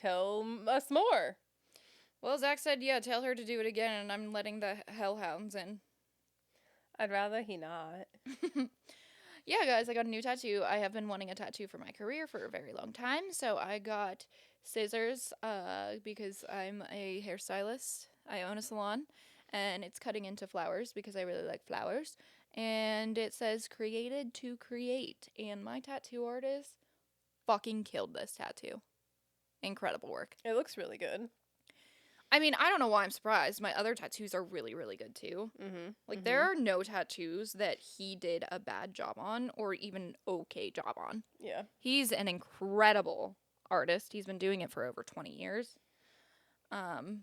tell us more. Well, Zach said, yeah, tell her to do it again, and I'm letting the hellhounds in. I'd rather he not. Yeah, guys, I got a new tattoo. I have been wanting a tattoo for my career for a very long time, so I got scissors because I'm a hairstylist. I own a salon, and it's cutting into flowers because I really like flowers. And it says created to create, and my tattoo artist fucking killed this tattoo. Incredible work. It looks really good. I mean, I don't know why I'm surprised. My other tattoos are really, really good too. Mm-hmm. Like, there are no tattoos that he did a bad job on or even okay job on. Yeah. He's an incredible artist. He's been doing it for over 20 years. And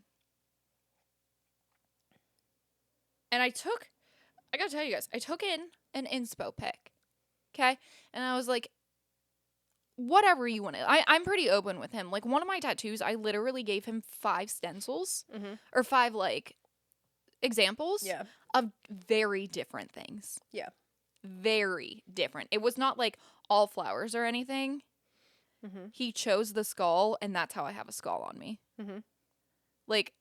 I gotta tell you guys, I took in an inspo pic. Okay? And I was like, whatever you want to. I'm pretty open with him. Like, one of my tattoos, I literally gave him 5 stencils or 5, like, examples of very different things. Yeah. Very different. It was not, like, all flowers or anything. He chose the skull, and that's how I have a skull on me. Like,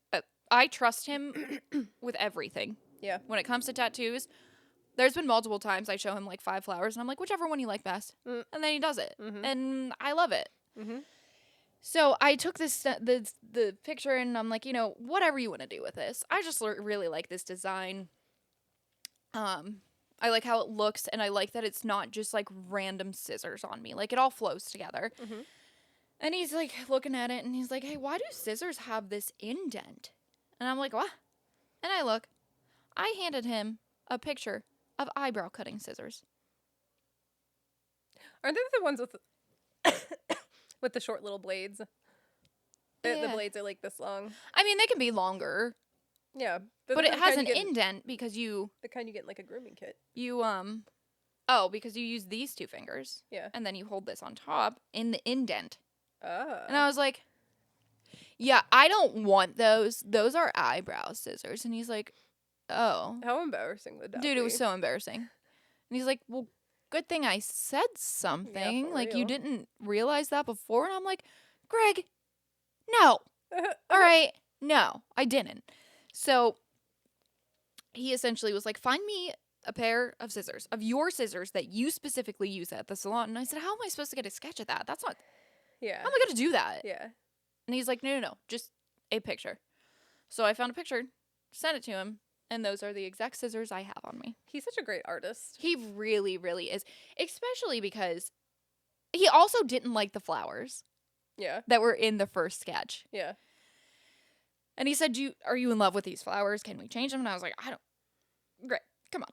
I trust him with everything. Yeah. When it comes to tattoos, there's been multiple times I show him, like, 5 flowers, and I'm like, whichever one you like best. And then he does it. And I love it. So I took the picture, and I'm like, you know, whatever you want to do with this. I just really like this design. I like how it looks, and I like that it's not just, like, random scissors on me. Like, it all flows together. And he's, like, looking at it, and he's like, hey, why do scissors have this indent? And I'm like, what? And I look. I handed him a picture of eyebrow cutting scissors. Aren't they the ones with with the short little blades? Yeah. The blades are, like, this long. I mean, they can be longer. Yeah. But it has an indent because the kind you get in, like, a grooming kit. Because you use these 2 fingers. Yeah. And then you hold this on top in the indent. Oh. And I was like, yeah, I don't want those. Those are eyebrow scissors. And he's like, oh. How embarrassing would that be? Dude, it was so embarrassing. And he's like, well, good thing I said something. Yeah, like, real. you didn't realize that before? And I'm like, Greg, no. All right. No, I didn't. So he essentially was like, find me a pair of scissors, of your scissors that you specifically use at the salon. And I said, how am I supposed to get a sketch of that? That's not, Yeah. how am I going to do that? Yeah. And he's like, no, just a picture. So I found a picture, sent it to him, and those are the exact scissors I have on me. He's such a great artist. He really, really is. Especially because he also didn't like the flowers. Yeah. That were in the first sketch. Yeah. And he said, are you in love with these flowers? Can we change them? And I was like, great, come on.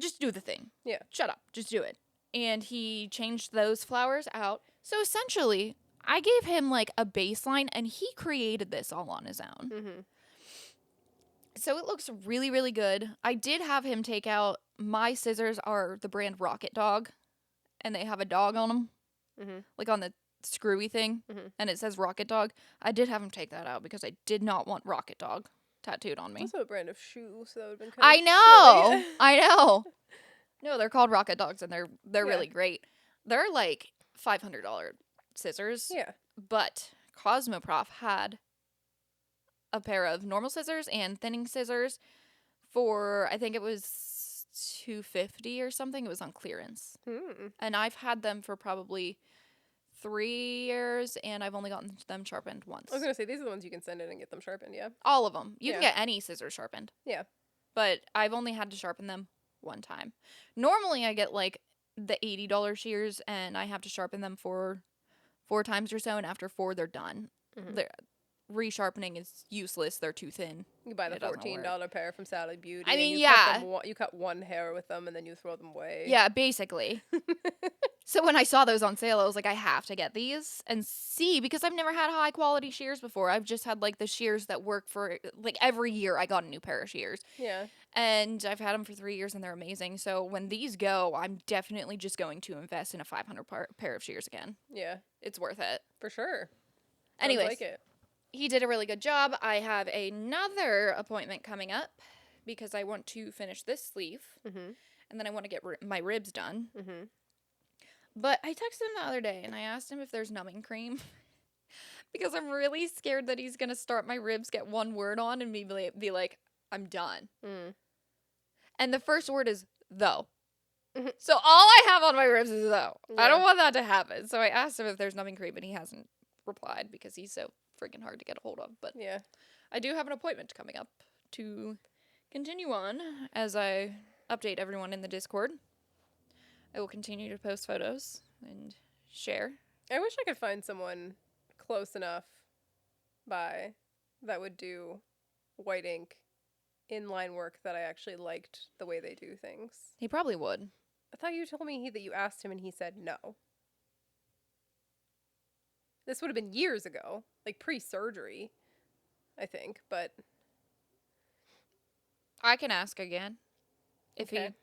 Just do the thing. Yeah. Shut up. Just do it. And he changed those flowers out. So essentially, I gave him like a baseline, and he created this all on his own. So it looks really, really good. I did have him take out, my scissors are the brand Rocket Dog, and they have a dog on them, like on the screwy thing, and it says Rocket Dog. I did have him take that out because I did not want Rocket Dog tattooed on me. Also a brand of shoe, so that would have been kind I of know! silly. I know! No, they're called Rocket Dogs, and they're really great. They're like $500 scissors. Yeah. But Cosmoprof had a pair of normal scissors and thinning scissors for, I think it was $250 or something. It was on clearance. And I've had them for probably 3 years, and I've only gotten them sharpened once. I was going to say, these are the ones you can send in and get them sharpened, yeah? All of them. You can get any scissors sharpened. Yeah. But I've only had to sharpen them one time. Normally, I get, like, the $80 shears, and I have to sharpen them for 4 times or so, and after 4, they're done. Resharpening is useless. They're too thin. You buy the $14 pair from Sally Beauty. I mean, and you cut one hair with them, and then you throw them away. Yeah, basically. So when I saw those on sale, I was like, I have to get these and see, because I've never had high quality shears before. I've just had like the shears that work for, like, every year I got a new pair of shears. Yeah. And I've had them for 3 years, and they're amazing. So when these go, I'm definitely just going to invest in a $500 pair of shears again. Yeah. It's worth it. For sure. Anyways, like it. He did a really good job. I have another appointment coming up because I want to finish this sleeve. And then I want to get my ribs done. But I texted him the other day, and I asked him if there's numbing cream. because I'm really scared that he's gonna start my ribs, get one word on, and be like, I'm done. Mm. And the first word is though. So all I have on my ribs is though. I don't Yeah. want that to happen. So I asked him if there's nothing cream, and he hasn't replied because he's so freaking hard to get a hold of. But Yeah. I do have an appointment coming up to continue on as I update everyone in the Discord. I will continue to post photos and share. I wish I could find someone close enough by that would do white ink inline work that I actually liked the way they do things. He probably would. I thought you told me that you asked him and he said no. This would have been years ago, like pre-surgery, I think, but I can ask again. If okay. he.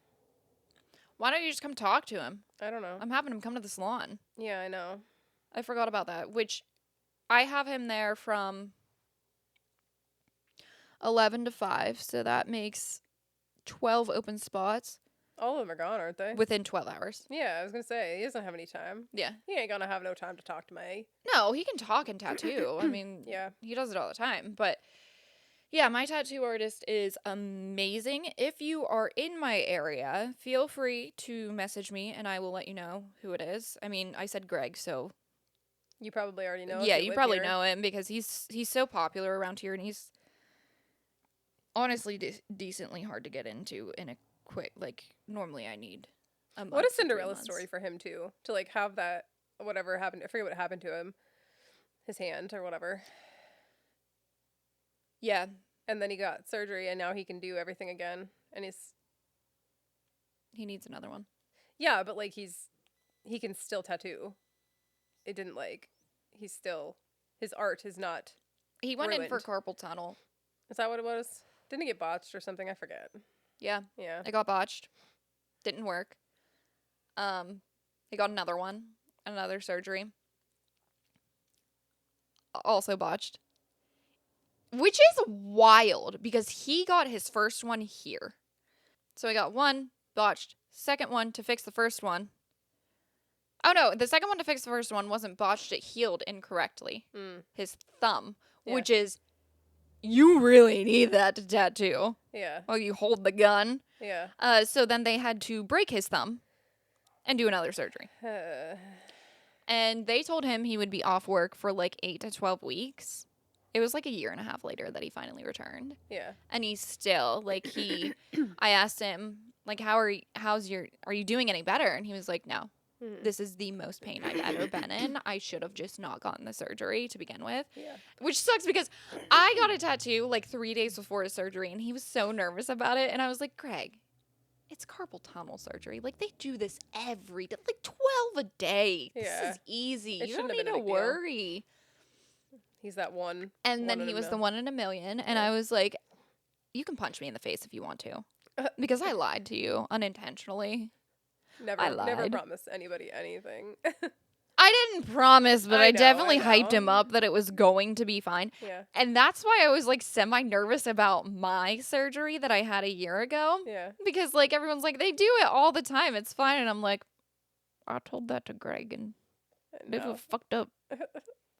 Why don't you just come talk to him? I don't know. I'm having him come to the salon. Yeah, I know. I forgot about that. Which I have him there from 11 to 5. So that makes 12 open spots All of them are gone, aren't they? within 12 hours. Yeah, I was gonna say, he doesn't have any time. Yeah. He ain't gonna have no time to talk to me. No, he can talk and tattoo. I mean, Yeah. he does it all the time. But yeah, my tattoo artist is amazing. If you are in my area, feel free to message me and I will let you know who it is. I mean, I said Greg, so You probably already know. if yeah, you you live probably here. know him because he's so popular around here and he's honestly decently hard to get into in a quick, like, normally I need a month What a to 3 Cinderella months. story for him too. To like have that whatever happened. I forget what happened to him. His hand or whatever. Yeah, And then he got surgery and now he can do everything again. And he's he needs another one. yeah, but like he can still tattoo. It didn't like he's still his art is not. He went in for Ruined. carpal tunnel. Is that what it was? Didn't he get botched or something? I forget. Yeah, Yeah. it got botched. Didn't work. He got another one, another surgery. Also botched. Which is wild because he got his first one here. So he got one, botched. Second one to fix the first one. Oh no, the second one to fix the first one wasn't botched, it healed incorrectly. Mm. His thumb, Yeah. which is, you really need that to tattoo Yeah. while you hold the gun. Yeah. So then they had to break his thumb and do another surgery. And they told him he would be off work for like 8 to 12 weeks. It was like a year and a half later that he finally returned. Yeah. And he's still like I asked him like, are you doing any better? And he was like, no, Mhm. this is the most pain I've ever been in. I should have just not gotten the surgery to begin with. Yeah. Which sucks because I got a tattoo like 3 days before his surgery and he was so nervous about it. And I was like, Greg, it's carpal tunnel surgery. Like they do this every day, like 12 a day. Yeah. This is easy. It You don't shouldn't have need been a to big deal. worry. He's that one. And then one in he a was the mil. one in a million. And Yeah. I was like, you can punch me in the face if you want to. Because I lied to you unintentionally. Never lied. promise anybody anything. I didn't promise, but I I know, definitely I hyped him know. up that it was going to be fine. Yeah. And that's why I was like semi-nervous about my surgery that I had a year ago. Yeah. Because like everyone's like, they do it all the time. It's fine. And I'm like, I told that to Greg and it No. was fucked up.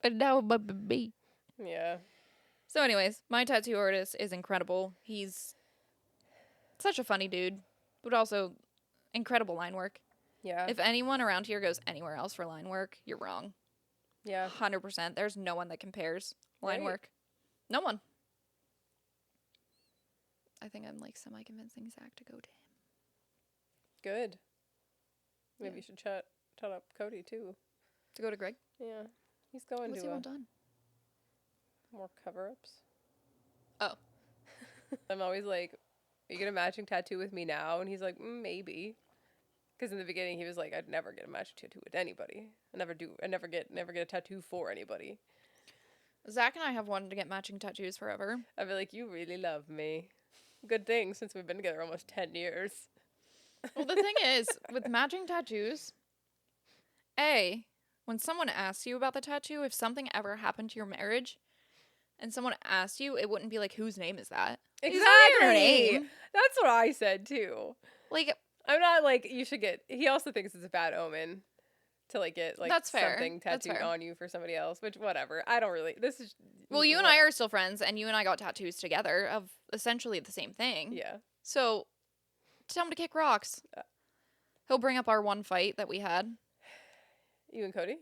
And now it might be me. Yeah. So anyways, my tattoo artist is incredible. He's such a funny dude, but also incredible line work. Yeah. If anyone around here goes anywhere else for line work, you're wrong. Yeah. 100%. There's no one that compares line Right. work. No one. I think I'm like semi-convincing Zach to go to him. Good. Maybe Yeah. you should chat up Cody too. To go to Greg? Yeah. He's going What's he to want done? more cover-ups. Oh. I'm always like, are you gonna matching tattoo with me now? And he's like, maybe. Because in the beginning he was like, I'd never get a matching tattoo with anybody. I never get a tattoo for anybody. Zach and I have wanted to get matching tattoos forever. I'd be like, you really love me. Good thing since we've been together almost 10 years. Well, the thing is, with matching tattoos, when someone asks you about the tattoo, if something ever happened to your marriage and someone asked you, it wouldn't be like, whose name is that? Is that your name? That's what I said too. Like, I'm not like, you should get, he also thinks it's a bad omen to like get like That's fair. something That's tattooed fair. on you for somebody else, which whatever. I don't really. This is Well, you and I are still friends, and you and I got tattoos together of essentially the same thing. Yeah. So, tell him to kick rocks. He'll bring up our one fight that we had. You and Cody?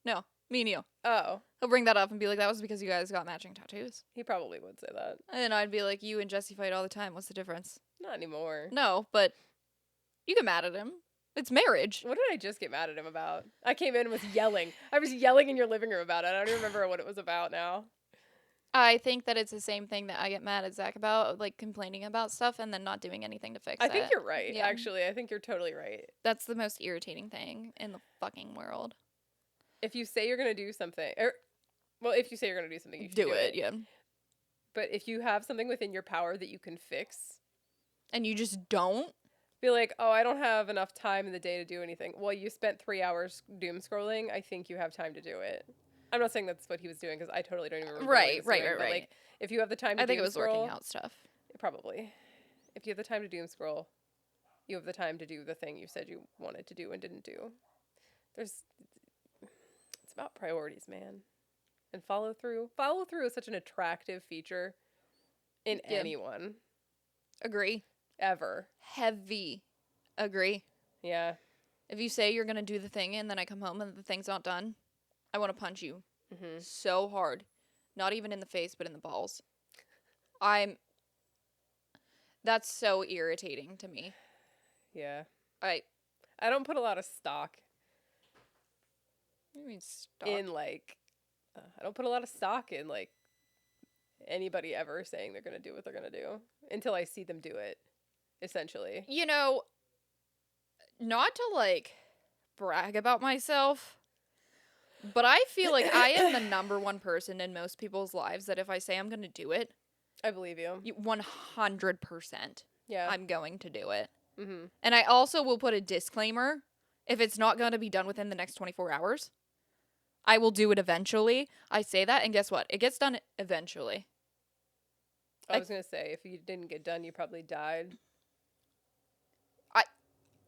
No, me and you. Oh, He'll bring that up and be like, that was because you guys got matching tattoos. he probably would say that. And I'd be like, you and Jesse fight all the time. What's the difference? Not anymore. No, but you get mad at him. It's marriage. What did I just get mad at him about? I came in and was yelling. I was yelling in your living room about it. I don't even remember what it was about now. I think that it's the same thing that I get mad at Zach about, like complaining about stuff and then not doing anything to fix it. I think you're right, Yeah. actually. I think you're totally right. That's the most irritating thing in the fucking world. If you say you're going to do something, well, if you say you're going to do something, you should Do it, yeah. But if you have something within your power that you can fix, and you just don't, be like, oh, I don't have enough time in the day to do anything. Well, you spent 3 hours doom scrolling. I think you have time to do it. I'm not saying that's what he was doing because I totally don't even remember. Right. But like, if you have the time to I think doom it was scroll, working out stuff. Probably. If you have the time to doom scroll, you have the time to do the thing you said you wanted to do and didn't do. It's about priorities, man. And follow through. Follow through is such an attractive feature in anyone. Agree. Ever. Heavy. Agree. Yeah. If you say you're going to do the thing and then I come home and the thing's not done, I want to punch you so hard. Not even in the face, but in the balls. That's so irritating to me. Yeah. I don't put a lot of stock. What do you mean stock? In like, I don't put a lot of stock in like anybody ever saying they're going to do what they're going to do until I see them do it, essentially. You know, not to like brag about myself, but I feel like I am the number one person in most people's lives that if I say I'm going to do it, I believe you. 100%. Yeah. I'm going to do it. Mm-hmm. And I also will put a disclaimer. If it's not going to be done within the next 24 hours, I will do it eventually. I say that, and guess what? It gets done eventually. I was going to say, if you didn't get done, you probably died.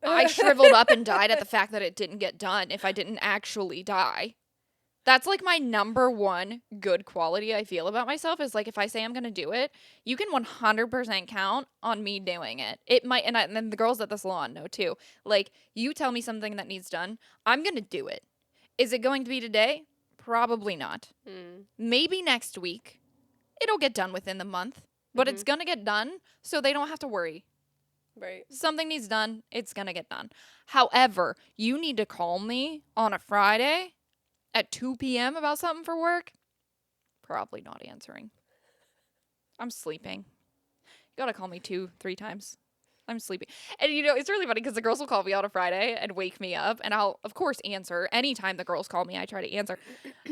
I shriveled up and died at the fact that it didn't get done if I didn't actually die. That's like my number one good quality I feel about myself is like if I say I'm going to do it, you can 100% count on me doing it. It might, and then the girls at the salon know too. Like, you tell me something that needs done, I'm going to do it. Is it going to be today? Probably not. Maybe next week. It'll get done within the month, but it's going to get done so they don't have to worry. Right. Something needs done, it's going to get done. However, you need to call me on a Friday at 2 p.m. about something for work. Probably not answering. I'm sleeping. You got to call me 2-3 times. I'm sleeping. And you know, it's really funny because the girls will call me on a Friday and wake me up. And I'll, of course, answer. Anytime the girls call me, I try to answer.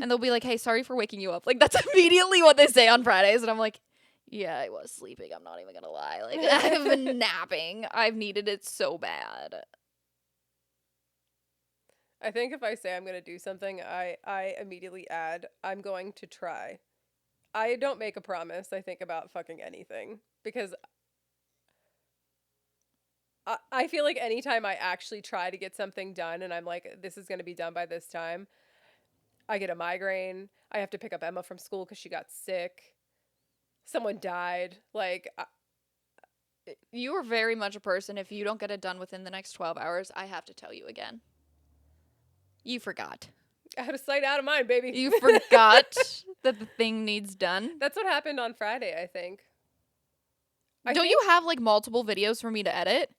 And they'll be like, hey, sorry for waking you up. Like, that's immediately what they say on Fridays. And I'm like, yeah, I was sleeping. I'm not even going to lie. Like, I've been napping. I've needed it so bad. I think if I say I'm going to do something, I immediately add, I'm going to try. I don't make a promise, I think, about fucking anything. Because I feel like anytime I actually try to get something done and I'm like, this is going to be done by this time, I get a migraine. I have to pick up Emma from school because she got sick. Someone died. Like, you are very much a person, if you don't get it done within the next 12 hours, I have to tell you again. You forgot. Out of sight, out of mind, baby. You forgot that the thing needs done. That's what happened on Friday, I think. Don't you have, like, multiple videos for me to edit?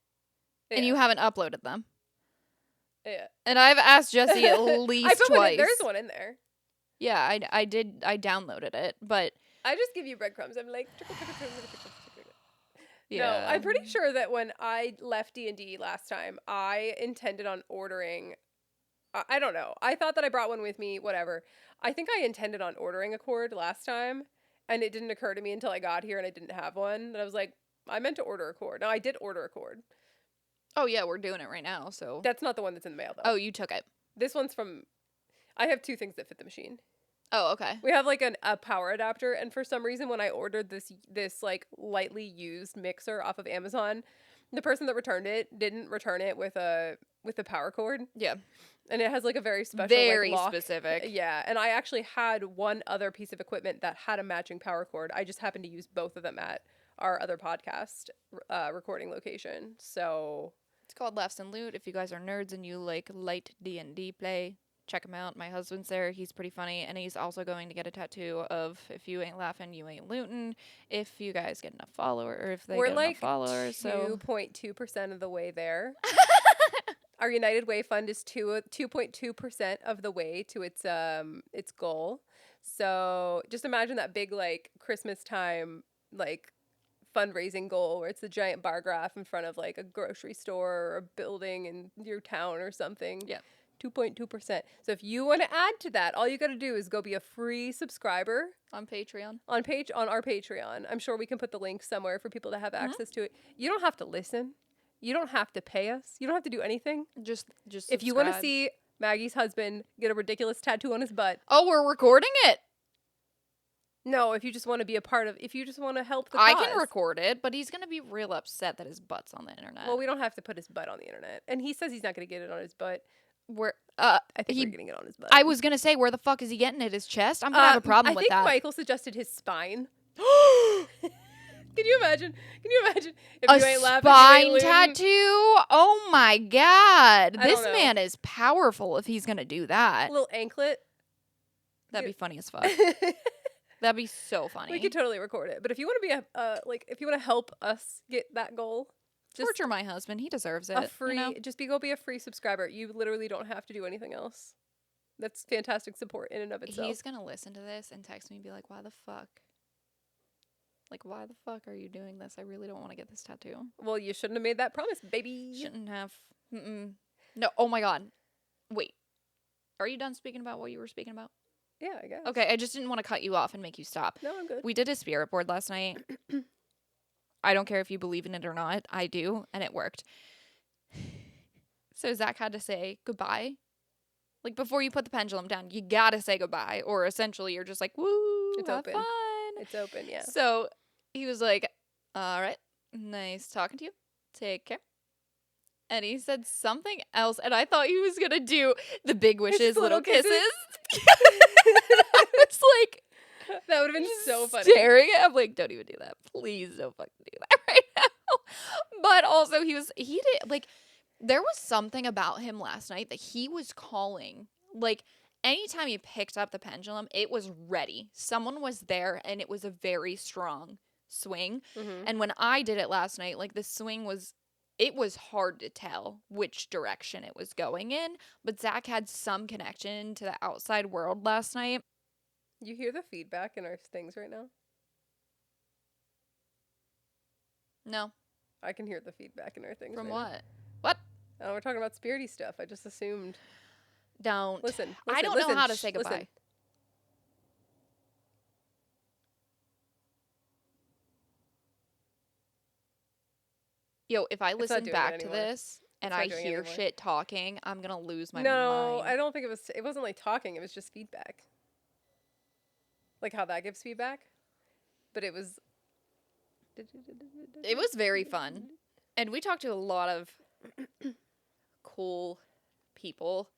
Yeah. And you haven't uploaded them? Yeah. And I've asked Jesse at least twice. There's one in there. Yeah, I did. I downloaded it, but I just give you breadcrumbs. I'm like, yeah. No, I'm pretty sure that when I left D&D last time, I intended on ordering. I don't know. I thought that I brought one with me. Whatever. I think I intended on ordering a cord last time, and it didn't occur to me until I got here and I didn't have one. And I was like, I meant to order a cord. No, I did order a cord. Oh yeah, we're doing it right now. So that's not the one that's in the mail though. Oh, you took it. This one's from. I have 2 things that fit the machine. Oh, okay. We have like a power adapter, and for some reason when I ordered this like lightly used mixer off of Amazon, the person that returned it didn't return it with a with the power cord. Yeah. And it has like a very special Very like, lock. specific. Yeah, and I actually had one other piece of equipment that had a matching power cord. I just happened to use both of them at our other podcast recording location. So It's called Laughs and Loot. If you guys are nerds and you like light D&D play, check him out. My husband's there. He's pretty funny. And he's also going to get a tattoo of if you ain't laughing, you ain't looting. If you guys get enough followers, or if they we're get like enough followers. So 2.2% of the way there. Our United Way fund is 2.2% of the way to its goal. So just imagine that big like Christmas time like fundraising goal where it's the giant bar graph in front of like a grocery store or a building in your town or something. Yeah. 2.2%. So if you want to add to that, all you got to do is go be a free subscriber on Patreon. on our Patreon. I'm sure we can put the link somewhere for people to have access to it. You don't have to listen. You don't have to pay us. You don't have to do anything. Just if you want to subscribe. see Maggie's husband get a ridiculous tattoo on his butt. Oh, we're recording it. No, if you just want to be a part of, if you just want to help the I cause. can record it, but he's gonna be real upset that his butt's on the internet. Well, we don't have to put his butt on the internet, and he says he's not going to get it on his butt. Where I think we're getting it on his butt. I was gonna say, where the fuck is he getting it? His chest? I'm gonna have a problem with that. I think Michael suggested his spine. Can you imagine? If a you ain't laughing, spine you ain't looting? tattoo? Oh my god! I This don't know. man is powerful. If he's gonna do that, A little anklet. that'd be funny as fuck. That'd be so funny. We could totally record it. But if you want to be if you want to help us get that goal, just torture my husband. He deserves it. a free, you know? go be a free subscriber. You literally don't have to do anything else. That's fantastic support in and of itself. He's gonna listen to this and text me and be like, "Why the fuck? Like, why the fuck are you doing this? I really don't want to get this tattoo." Well, you shouldn't have made that promise, baby. Shouldn't have. No. Oh my god. Wait. Are you done speaking about what you were speaking about? Yeah, I guess. Okay, I just didn't want to cut you off and make you stop. No, I'm good. We did a spirit board last night. I don't care if you believe in it or not. I do, and it worked. So Zach had to say goodbye. Like, before you put the pendulum down, you gotta say goodbye. Or essentially, you're just like, woo, It's have open. fun. It's open, yeah. So he was like, all right, nice talking to you. Take care. And he said something else, and I thought he was gonna do the big wishes, little kisses. It's like, that would have been so funny. staring at him like, don't even do that. Please don't fucking do that right now. But also he did like, there was something about him last night that he was calling. Like, anytime he picked up the pendulum, it was ready. Someone was there, and it was a very strong swing. Mm-hmm. And when I did it last night, like, the swing was, it was hard to tell which direction it was going in. But Zach had some connection to the outside world last night. You hear the feedback in our things right now? No. I can hear the feedback in our things. From right what? now. What? Oh, we're talking about spirity stuff. I just assumed. Don't. Listen, I don't know how to say listen. goodbye. Yo, if I not listen doing it back to anymore. this and It's not I doing it hear anymore. shit talking, I'm gonna lose my No, mind. I don't think it was. It wasn't like talking. It was just feedback. Like how that gives feedback, but it was. It was very fun. And we talked to a lot of cool people.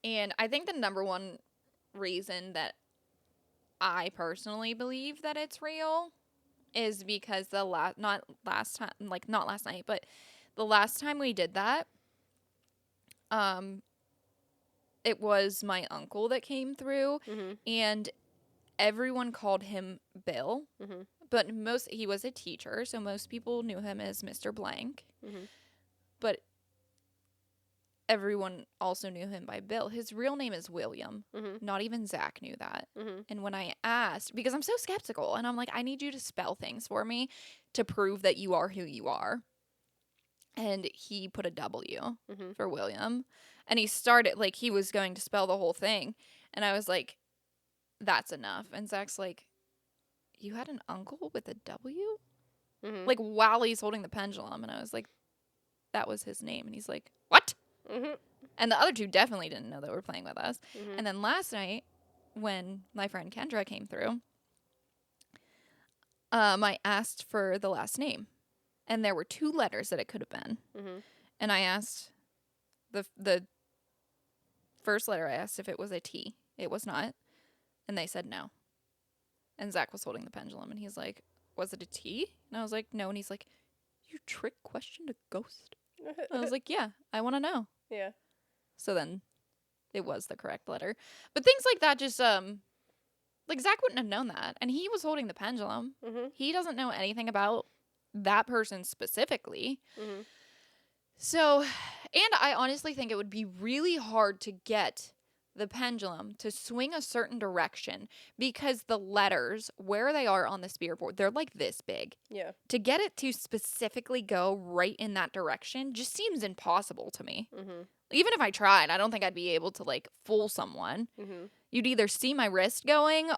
And I think the number one reason that I personally believe that it's real is because not last night, but the last time we did that, it was my uncle that came through, Mm-hmm. and everyone called him Bill. Mm-hmm. But he was a teacher, so most people knew him as Mr. Blank. Mm-hmm. But everyone also knew him by Bill. His real name is William. Mm-hmm. Not even Zach knew that. Mm-hmm. And when I asked, because I'm so skeptical, and I'm like, I need you to spell things for me to prove that you are who you are. And he put a W Mm-hmm. for William. And he started, like, he was going to spell the whole thing. And I was like, that's enough. And Zach's like, you had an uncle with a W? Mm-hmm. Like, while he's holding the pendulum. And I was like, that was his name. And he's like, what? Mm-hmm. And the other two definitely didn't know they were playing with us. Mm-hmm. And then last night, when my friend Kendra came through, I asked for the last name. And there were 2 letters that it could have been. Mm-hmm. And I asked The first letter I asked if it was a T. It was not. And they said no. And Zach was holding the pendulum, and he's like, was it a T? And I was like, no. And he's like, you trick questioned a ghost? I was like, yeah, I want to know. Yeah. So then it was the correct letter. But things like that just, like, Zach wouldn't have known that. And he was holding the pendulum. Mm-hmm. He doesn't know anything about that person specifically. Mm-hmm. So, and I honestly think it would be really hard to get the pendulum to swing a certain direction because the letters, where they are on the spirit board, they're like this big. Yeah. To get it to specifically go right in that direction just seems impossible to me. Mm-hmm. Even if I tried, I don't think I'd be able to, like, fool someone. Mm-hmm. You'd either see my wrist going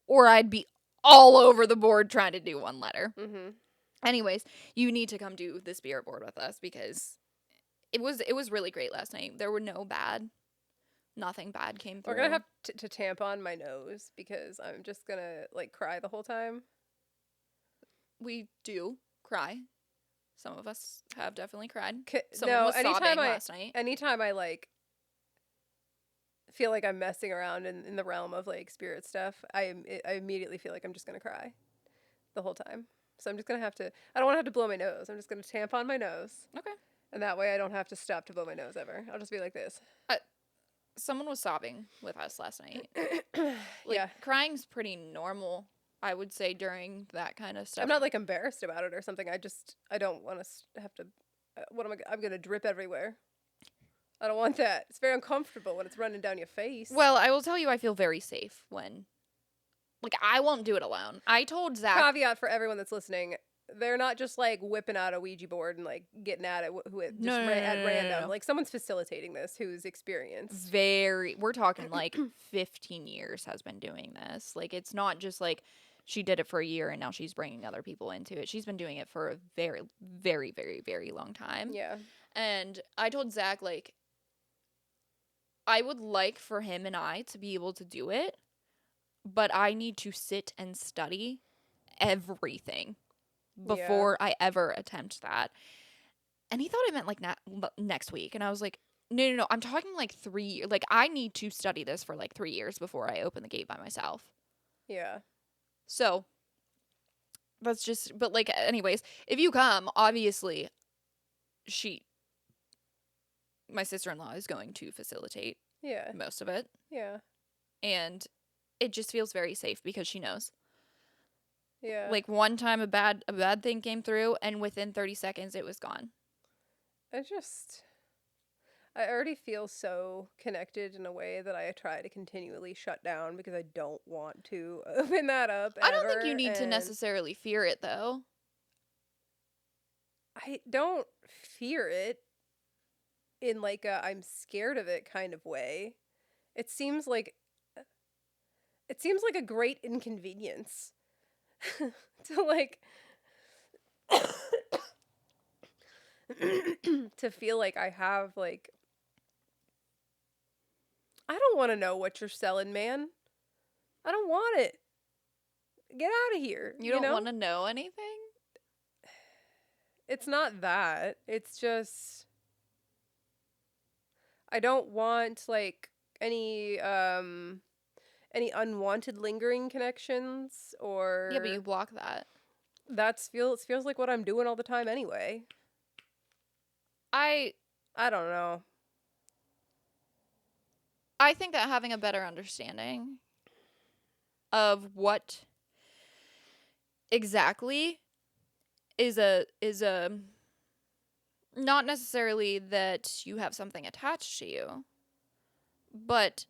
or I'd be all over the board trying to do one letter. Mm-hmm. Anyways, you need to come do the spirit board with us because it was really great last night. There were nothing bad came through. We're gonna have to tampon my nose because I'm just gonna like cry the whole time. We do cry. Some of us have definitely cried. No, was sobbing last night. anytime I like feel like I'm messing around in the realm of like spirit stuff, I immediately feel like I'm just gonna cry the whole time. So I'm just gonna have to. I don't want to have to blow my nose. I'm just gonna tampon my nose. Okay. And that way I don't have to stop to blow my nose ever. I'll just be like this. Someone was sobbing with us last night. Yeah. Crying's pretty normal, I would say, during that kind of stuff. I'm not like embarrassed about it or something. I don't want to have to. I'm gonna drip everywhere. I don't want that. It's very uncomfortable when it's running down your face. Well, I will tell you, I feel very safe when, like, I won't do it alone. I told Zach. Caveat for everyone that's listening: they're not just like whipping out a Ouija board and like getting at it at random. No. Like someone's facilitating this who's experienced. We're talking like 15 years has been doing this. Like, it's not just like she did it for a year and now she's bringing other people into it. She's been doing it for a very, very, very, very long time. Yeah. And I told Zach, like, I would like for him and I to be able to do it, but I need to sit and study everything before I ever attempt that. And he thought it meant like next week. And I was like, no. I'm talking like 3 years. Like, I need to study this for like 3 years before I open the gate by myself. Yeah. So that's just, but like, anyways, if you come, obviously my sister-in-law is going to facilitate most of it. Yeah. And it just feels very safe because she knows. Yeah. Like, one time a bad thing came through and within 30 seconds it was gone. I already feel so connected in a way that I try to continually shut down because I don't want to open that up. I don't think you need to necessarily fear it, though. I don't fear it in like a I'm scared of it kind of way. It seems like a great inconvenience to like to feel like I have like I don't want to know what you're selling, man. I don't want it. Get out of here. You don't want to know anything? It's not that. It's just I don't want like any unwanted lingering connections or Yeah, but you block that. Feels like what I'm doing all the time anyway. I don't know. I think that having a better understanding of what exactly is a not necessarily that you have something attached to you, but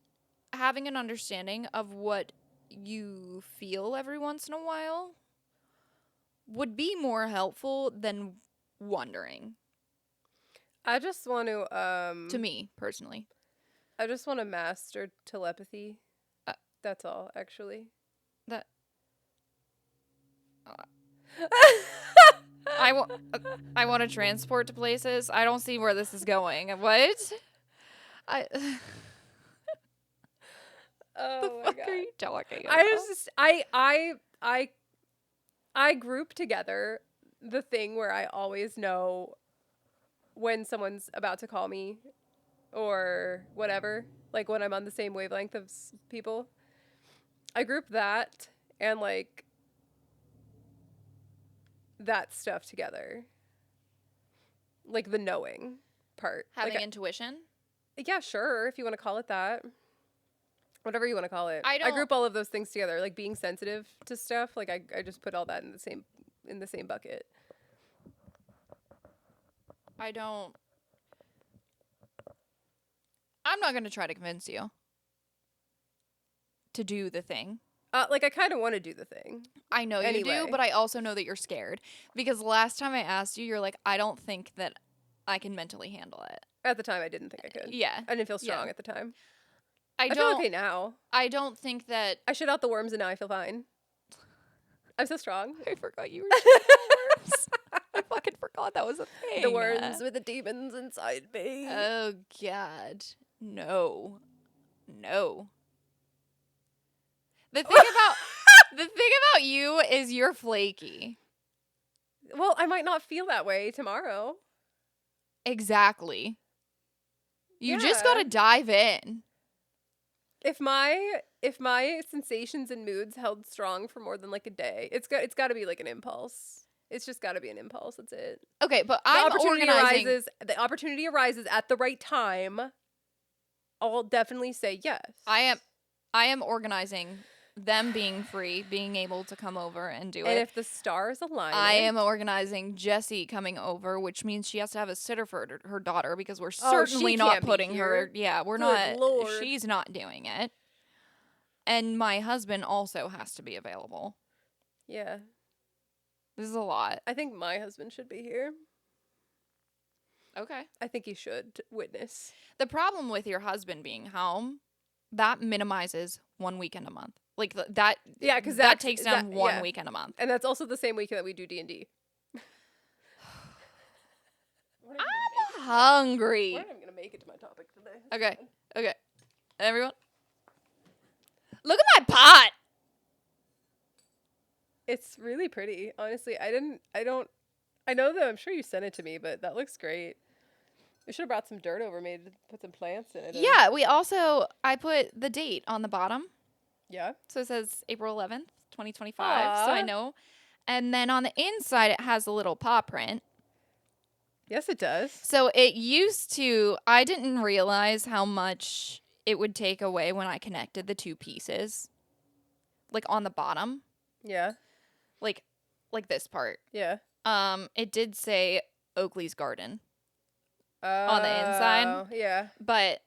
having an understanding of what you feel every once in a while would be more helpful than wondering. I just want to me personally. I just want to master telepathy. That's all, actually. That I want to transport to places. I don't see where this is going. What? Oh the my fuck God. are you talking about? I group together the thing where I always know when someone's about to call me or whatever, like when I'm on the same wavelength of people. I group that and like that stuff together. Like the knowing part. Having like, intuition? yeah, sure, if you want to call it that. Whatever you want to call it. I I group all of those things together, like being sensitive to stuff. Like I just put all that in the same bucket. I'm not going to try to convince you to do the thing. Like I kind of want to do the thing. I know you do, but I also know that you're scared. Because last time I asked you, you're like, I don't think that I can mentally handle it. At the time, I didn't think I could. Yeah. I didn't feel strong at the time. I feel okay now. I don't think that... I shit out the worms and now I feel fine. I'm so strong. I forgot you were shitting out worms. I fucking forgot that was a thing. The worms with the demons inside me. Oh, God. No. The thing about you is you're flaky. Well, I might not feel that way tomorrow. Exactly. You just Yeah. gotta dive in. If my sensations and moods held strong for more than like a day, it's got to be like an impulse. It's just got to be an impulse. That's it. Okay, but I'm organizing. The opportunity arises at the right time. I'll definitely say yes. I am organizing them being free, being able to come over and do it. And if the stars align, I am organizing Jessy coming over, which means she has to have a sitter for her daughter because we're certainly not putting her. Yeah, we're not. Lord. She's not doing it. And my husband also has to be available. Yeah. This is a lot. I think my husband should be here. Okay. I think he should witness. The problem with your husband being home, that minimizes 1 weekend a month. Like that. Yeah, because that takes down one weekend a month. And that's also the same weekend that we do D&D. I'm hungry. We're not even gonna make it to my topic today. Okay. Everyone, look at my pot. It's really pretty. Honestly, I know that I'm sure you sent it to me, but that looks great. We should have brought some dirt over, maybe put some plants in it. Yeah, I put the date on the bottom. Yeah. So it says April 11th, 2025. So I know. And then on the inside, it has a little paw print. Yes, it does. So it used to, I didn't realize how much it would take away when I connected the two pieces. Like on the bottom. Yeah. Like this part. Yeah. It did say Oakley's Garden on the inside. Yeah. But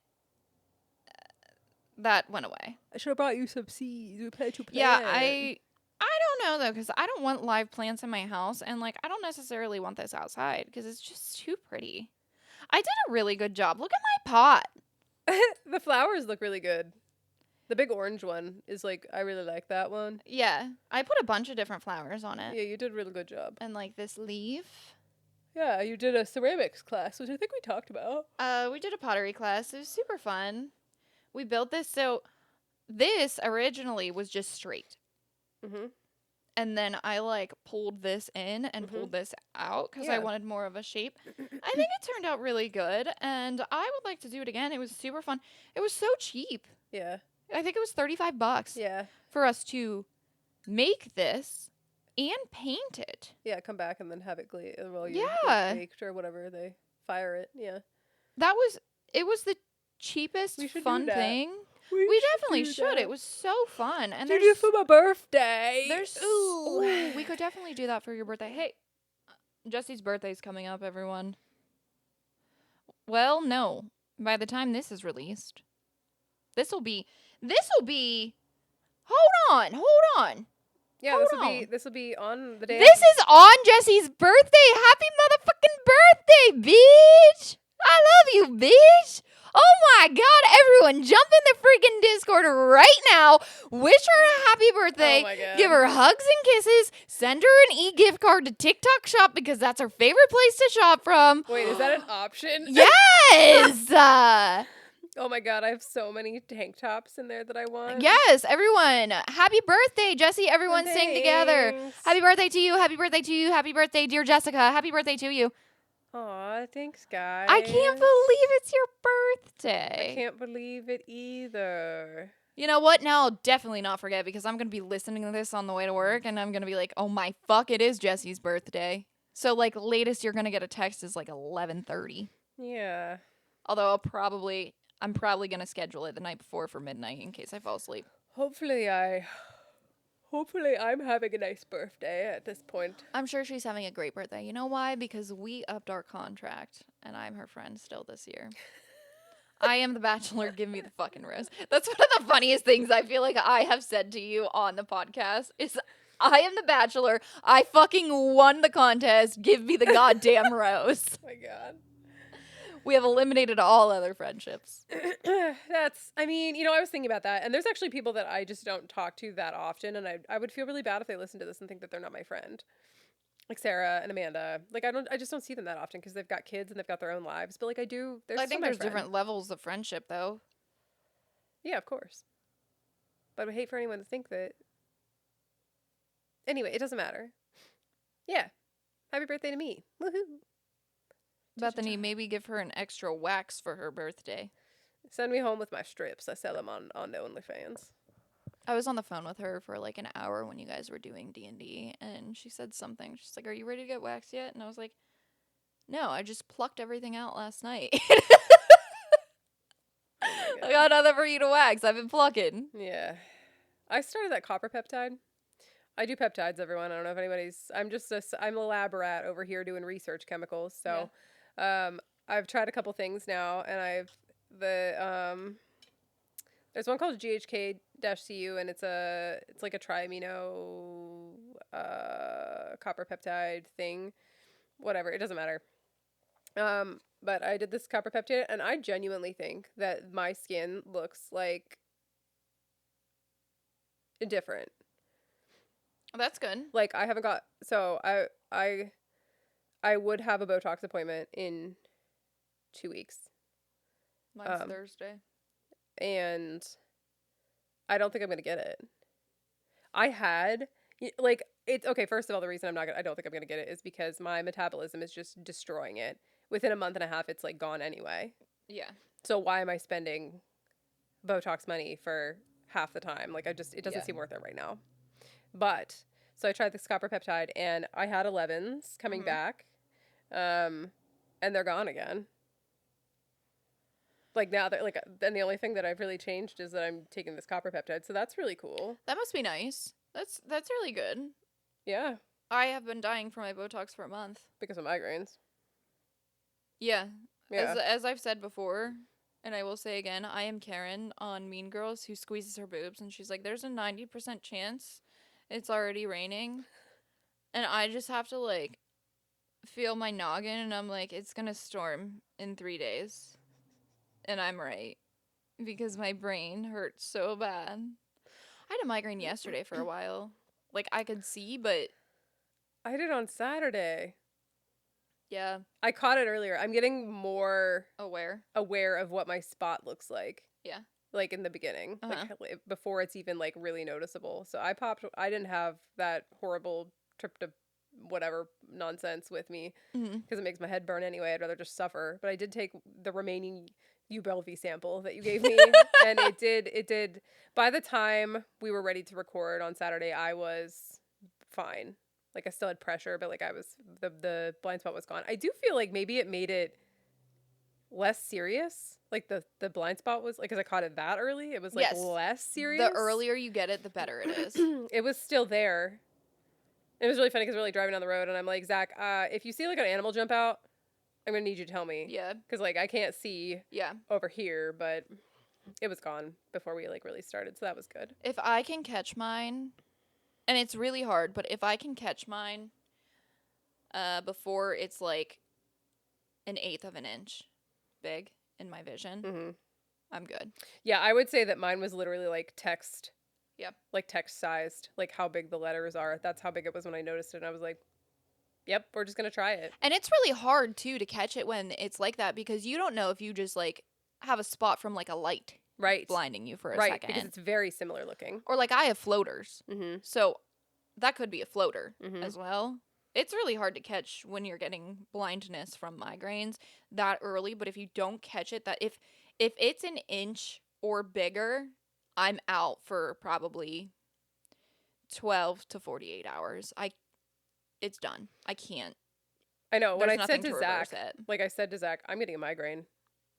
that went away. I should have brought you some seeds. We planted 2 plants. Yeah, I don't know though, because I don't want live plants in my house, and like I don't necessarily want this outside because it's just too pretty. I did a really good job. Look at my pot. The flowers look really good. The big orange one is like, I really like that one. Yeah, I put a bunch of different flowers on it. Yeah, you did a really good job. And like this leaf. Yeah, you did a ceramics class, which I think we talked about. We did a pottery class. It was super fun. We built this. So this originally was just straight. Mm-hmm. And then I like pulled this in and pulled this out because I wanted more of a shape. I think it turned out really good. And I would like to do it again. It was super fun. It was so cheap. Yeah. I think it was $35 Yeah. for us to make this and paint it. Yeah, come back and then have it baked or whatever. They fire it. Yeah. It was the cheapest We should fun do that. thing. We definitely should. It was so fun. And do it for my birthday. Ooh, we could definitely do that for your birthday. Hey, Jesse's birthday's coming up, everyone. Well, no. By the time this is released, this will be. Hold on. Yeah, this will be on the day. This is on Jesse's birthday. Happy motherfucking birthday, bitch! I love you, bitch. Oh my God, everyone, jump in the freaking Discord right now. Wish her a happy birthday. Oh my God. Give her hugs and kisses. Send her an e-gift card to TikTok Shop because that's her favorite place to shop from. Wait, is that an option? Yes! Oh my God, I have so many tank tops in there that I want. Yes, everyone. Happy birthday, Jessy. Everyone sing together. Thanks. Happy birthday to you. Happy birthday to you. Happy birthday, dear Jessica. Happy birthday to you. Aw, thanks, guys. I can't believe it's your birthday. I can't believe it either. You know what? Now I'll definitely not forget because I'm going to be listening to this on the way to work and I'm going to be like, oh my fuck, it is Jesse's birthday. So, like, latest you're going to get a text is like 11:30. Yeah. Although I'm probably going to schedule it the night before for midnight in case I fall asleep. Hopefully I'm having a nice birthday at this point. I'm sure she's having a great birthday. You know why? Because we upped our contract and I'm her friend still this year. I am the bachelor. Give me the fucking rose. That's one of the funniest things I feel like I have said to you on the podcast is I am the bachelor. I fucking won the contest. Give me the goddamn rose. Oh my god. We have eliminated all other friendships. I mean, I was thinking about that, and there's actually people that I just don't talk to that often, and I would feel really bad if they listen to this and think that they're not my friend. Like Sarah and Amanda. Like, I just don't see them that often because they've got kids and they've got their own lives, but like I do, I think there's different levels of friendship, though. Yeah, of course. But I would hate for anyone to think that. Anyway, it doesn't matter. Yeah. Happy birthday to me. Woohoo. Bethany, maybe give her an extra wax for her birthday. Send me home with my strips. I sell them on the OnlyFans. I was on the phone with her for like an hour when you guys were doing D&D, and she said something. She's like, are you ready to get waxed yet? And I was like, no, I just plucked everything out last night. I got nothing for you to wax. I've been plucking. Yeah. I started that copper peptide. I do peptides, everyone. I don't know if anybody's... I'm a lab rat over here doing research chemicals. So, I've tried a couple things now, and there's one called GHK-CU, and it's like a triamino copper peptide thing. Whatever, it doesn't matter. But I did this copper peptide, and I genuinely think that my skin looks like different. That's good. Like, I haven't got... So, I would have a Botox appointment in 2 weeks. Mine's Thursday. And I don't think I'm going to get it. It's... Okay, first of all, the reason I don't think I'm going to get it is because my metabolism is just destroying it. Within a month and a half, it's, like, gone anyway. Yeah. So why am I spending Botox money for half the time? Like, it doesn't seem worth it right now. But, so I tried this copper peptide, and I had 11s coming back, and they're gone again. Like, now, then the only thing that I've really changed is that I'm taking this copper peptide, so that's really cool. That must be nice. That's really good. Yeah. I have been dying for my Botox for a month. Because of migraines. Yeah. Yeah. As I've said before, and I will say again, I am Karen on Mean Girls who squeezes her boobs, and she's like, there's a 90% chance it's already raining. And I just have to, like, feel my noggin, and I'm like, it's gonna storm in 3 days. And I'm right. Because my brain hurts so bad. I had a migraine yesterday for a while. Like, I could see, but... I did on Saturday. Yeah. I caught it earlier. I'm getting more... Aware of what my spot looks like. Yeah. Like, in the beginning. Like, before it's even, like, really noticeable. So I didn't have that horrible trip to whatever nonsense with me. Because it makes my head burn anyway. I'd rather just suffer. But I did take the remaining Ubrelvy sample that you gave me. And it did. By the time we were ready to record on Saturday, I was fine. Like, I still had pressure, but, like, the blind spot was gone. I do feel like maybe it made it less serious. Like, the blind spot was, like, because I caught it that early, it was, like, less serious. The earlier you get it, the better it is. It was still there. It was really funny because we're, like, driving down the road, and I'm like, Zach, if you see, like, an animal jump out, I'm going to need you to tell me. Yeah. Because, like, I can't see over here, but it was gone before we, like, really started, so that was good. If I can catch mine... And it's really hard, but if I can catch mine before it's like 1/8 of an inch big in my vision, I'm good. Yeah, I would say that mine was literally like text. Yep. Like text sized, like how big the letters are. That's how big it was when I noticed it. And I was like, yep, we're just going to try it. And it's really hard, too, to catch it when it's like that because you don't know if you just like have a spot from like a light. Right. Blinding you for a right, second. Because it's very similar looking. Or like I have floaters. Mm-hmm. So that could be a floater as well. It's really hard to catch when you're getting blindness from migraines that early, but if you don't catch it, that if it's an inch or bigger, I'm out for probably 12 to 48 hours. It's done. I can't. I know. When There's I said nothing to to reverse Zach, it. like I said to Zach, I'm getting a migraine.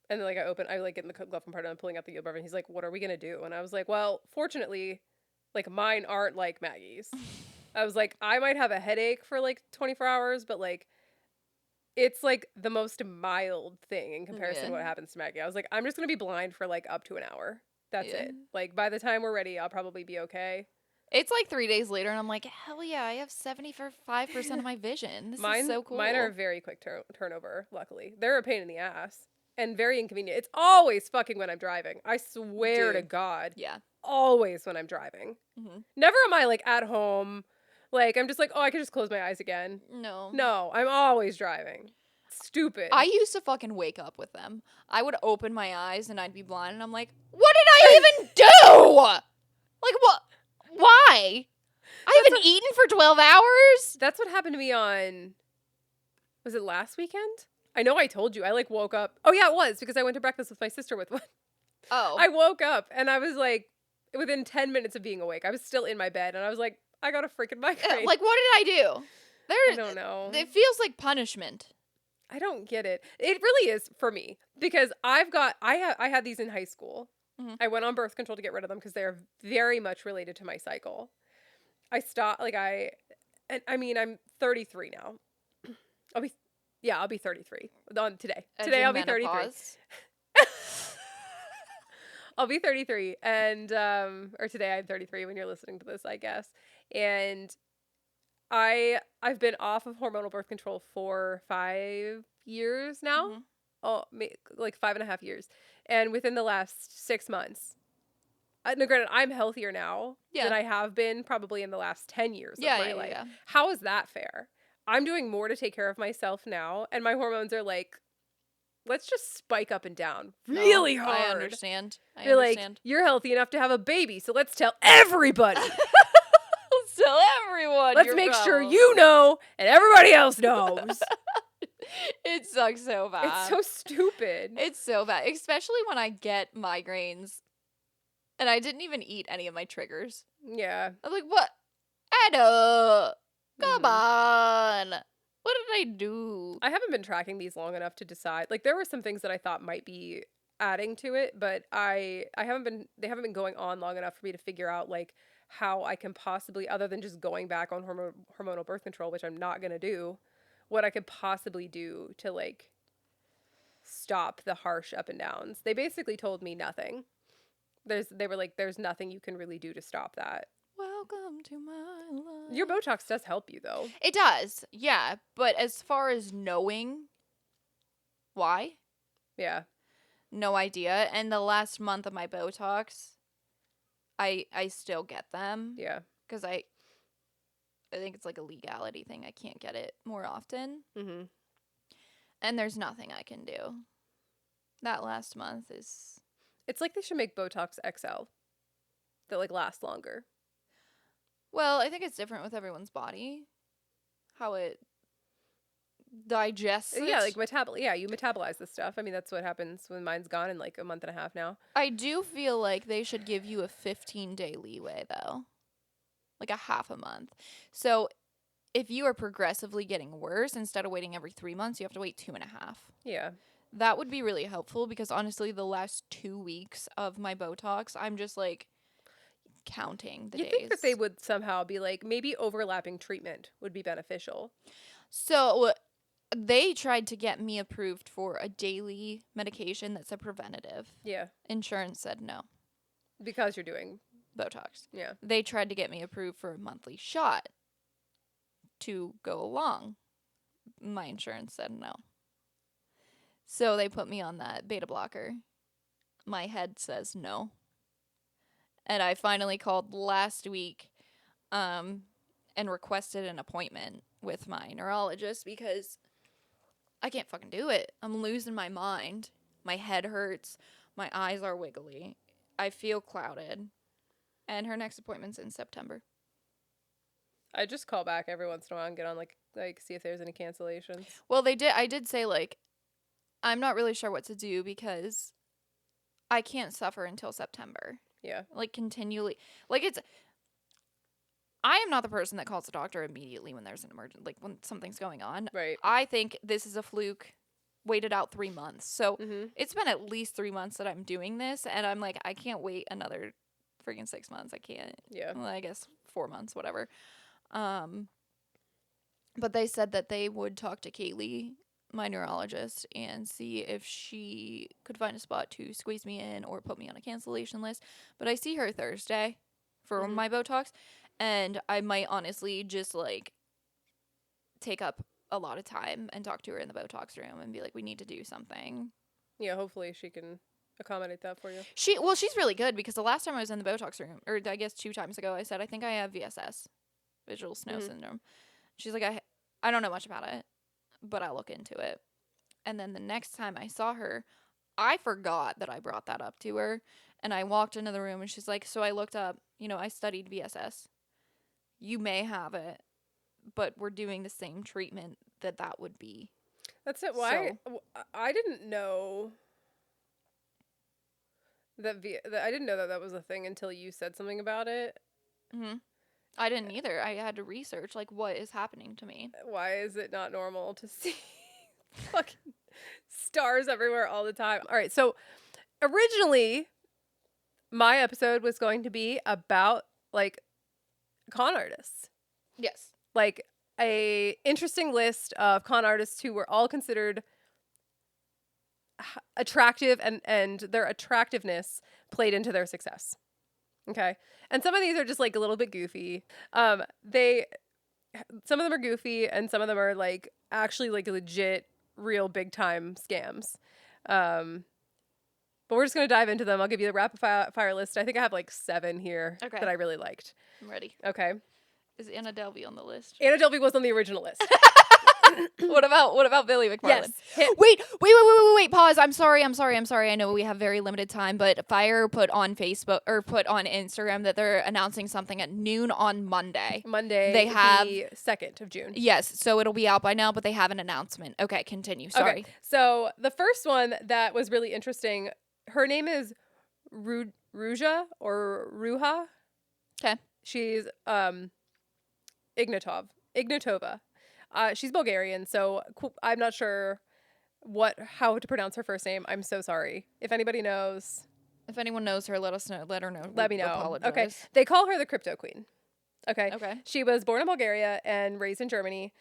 And then like I like get in the glove compartment, I'm pulling out the ibuprofen. And he's like, "What are we gonna do?" And I was like, "Well, fortunately, like mine aren't like Maggie's." I was like, I might have a headache for like 24 hours, but like it's like the most mild thing in comparison Yeah. to what happens to Maggie. I was like, I'm just gonna be blind for like up to an hour. That's Yeah. it. Like by the time we're ready, I'll probably be okay. It's like 3 days later, and I'm like, hell yeah, I have 75% of my vision. This is so Mine are cool. very quick turnover. Luckily, they're a pain in the ass and very inconvenient. It's always fucking when I'm driving. I swear to Dude. God, Yeah. always when I'm driving. Hmm. Never am I like at home. Like I'm just like, oh, I can just close my eyes again. No. No, I'm always driving. Stupid. I used to fucking wake up with them. I would open my eyes and I'd be blind, and I'm like, what did I even do? Like, what? Why? I haven't eaten for 12 hours? That's what happened to me on, was it last weekend? I know I told you. I like woke up. Oh yeah, it was because I went to breakfast with my sister with one. Oh. I woke up and I was like, within 10 minutes of being awake, I was still in my bed and I was like, I got a freaking migraine. Like, what did I do? I don't know. It feels like punishment. I don't get it. It really is for me because I had these in high school. Mhm. I went on birth control to get rid of them because they're very much related to my cycle. I stopped I mean I'm 33 now. I'll be 33 on today. Today I'll be 33. Menopause. I'll be 33 and or today I'm 33 when you're listening to this, I guess. And I've been off of hormonal birth control for 5 years now. Mhm. Oh, like 5.5 years. And within the last 6 months, now granted, I'm healthier now Yeah. than I have been probably in the last 10 years of my life. Yeah. How is that fair? I'm doing more to take care of myself now, and my hormones are like, let's just spike up and down really No, hard. I understand. They're like, you're healthy enough to have a baby, so let's tell everybody. Let's tell everyone. Let's make sure you know and everybody else knows. It sucks so bad. It's so stupid. It's so bad, especially when I get migraines and I didn't even eat any of my triggers. Yeah. I'm like, what? Anna, come Mhm. on. What did I do? I haven't been tracking these long enough to decide. Like there were some things that I thought might be adding to it, but they haven't been going on long enough for me to figure out like how I can possibly, other than just going back on hormonal birth control, which I'm not going to do, what I could possibly do to like stop the harsh up and downs. They basically told me nothing. They were like, there's nothing you can really do to stop that. Welcome to my life. Your Botox does help you though. It does, yeah. But as far as knowing why, Yeah. no idea. And the last month of my Botox, I still get them. Yeah. Because I think it's like a legality thing. I can't get it more often. Mhm. And there's nothing I can do. That last month is... It's like they should make Botox XL that like lasts longer. Well, I think it's different with everyone's body. How it digests it. Yeah, like you metabolize this stuff. I mean, that's what happens when mine's gone in like a month and a half now. I do feel like they should give you a 15-day leeway, though. Like a half a month. So if you are progressively getting worse, instead of waiting every 3 months, you have to wait 2.5. Yeah. That would be really helpful because honestly, the last 2 weeks of my Botox, I'm just like counting the days. You think that they would somehow be like, maybe overlapping treatment would be beneficial. So they tried to get me approved for a daily medication that's a preventative. Yeah. Insurance said no. Because you're doing Botox. Yeah. They tried to get me approved for a monthly shot to go along. My insurance said no. So they put me on that beta blocker. My head says no. And I finally called last week and requested an appointment with my neurologist because I can't fucking do it. I'm losing my mind. My head hurts. My eyes are wiggly. I feel clouded. And her next appointment's in September. I just call back every once in a while and get on like like see if there's any cancellations. Well, I did say, like, I'm not really sure what to do because I can't suffer until September. Yeah. Like, continually. Like, I am not the person that calls the doctor immediately when there's an emergency, like, when something's going on. Right. I think this is a fluke. Waited out 3 months. So, Mm-hmm. it's been at least 3 months that I'm doing this, and I'm like, I can't wait another freaking 6 months. I can't. Yeah. Well, I guess 4 months, whatever. But they said that they would talk to Kaylee, my neurologist, and see if she could find a spot to squeeze me in or put me on a cancellation list. But I see her Thursday for Mhm. my Botox, and I might honestly just, like, take up a lot of time and talk to her in the Botox room and be like, we need to do something. Yeah, hopefully she can accommodate that for you. She's really good because the last time I was in the Botox room, or I guess 2 times ago, I said, I think I have VSS, visual snow syndrome. She's like, I don't know much about it, but I'll look into it. And then the next time I saw her, I forgot that I brought that up to her. And I walked into the room and she's like, so I looked up, I studied VSS. You may have it, but we're doing the same treatment that would be. That's it. Why? I didn't know that I didn't know that was a thing until you said something about it. Mm-hmm. I didn't either. I had to research, like, what is happening to me. Why is it not normal to see fucking stars everywhere all the time? All right, so originally my episode was going to be about, like, con artists. Yes. Like, a interesting list of con artists who were all considered attractive and their attractiveness played into their success. Okay. And some of these are just, like, a little bit goofy. Some of them are goofy and some of them are, like, actually, like, legit, real big time scams. But we're just going to dive into them. I'll give you the rapid fire list. I think I have, like, 7 here that I really liked. I'm ready. Okay. Is Anna Delvey on the list? Anna Delvey was on the original list. What about Billy McFarland? Yes. Wait. Pause. I'm sorry. I know we have very limited time, but Fire put on Facebook or put on Instagram that they're announcing something at noon on Monday. They have the 2nd of June. Yes, so it'll be out by now, but they have an announcement. Okay, continue. Sorry. Okay. So the first one that was really interesting, her name is Ruja or Ruha. Okay. She's Ignatova. She's Bulgarian, so I'm not sure how to pronounce her first name. I'm so sorry. If anybody knows, if anyone knows her, let us know. Let her know. Let me know. Apologize. Okay. They call her the Crypto Queen. Okay. Okay. She was born in Bulgaria and raised in Germany.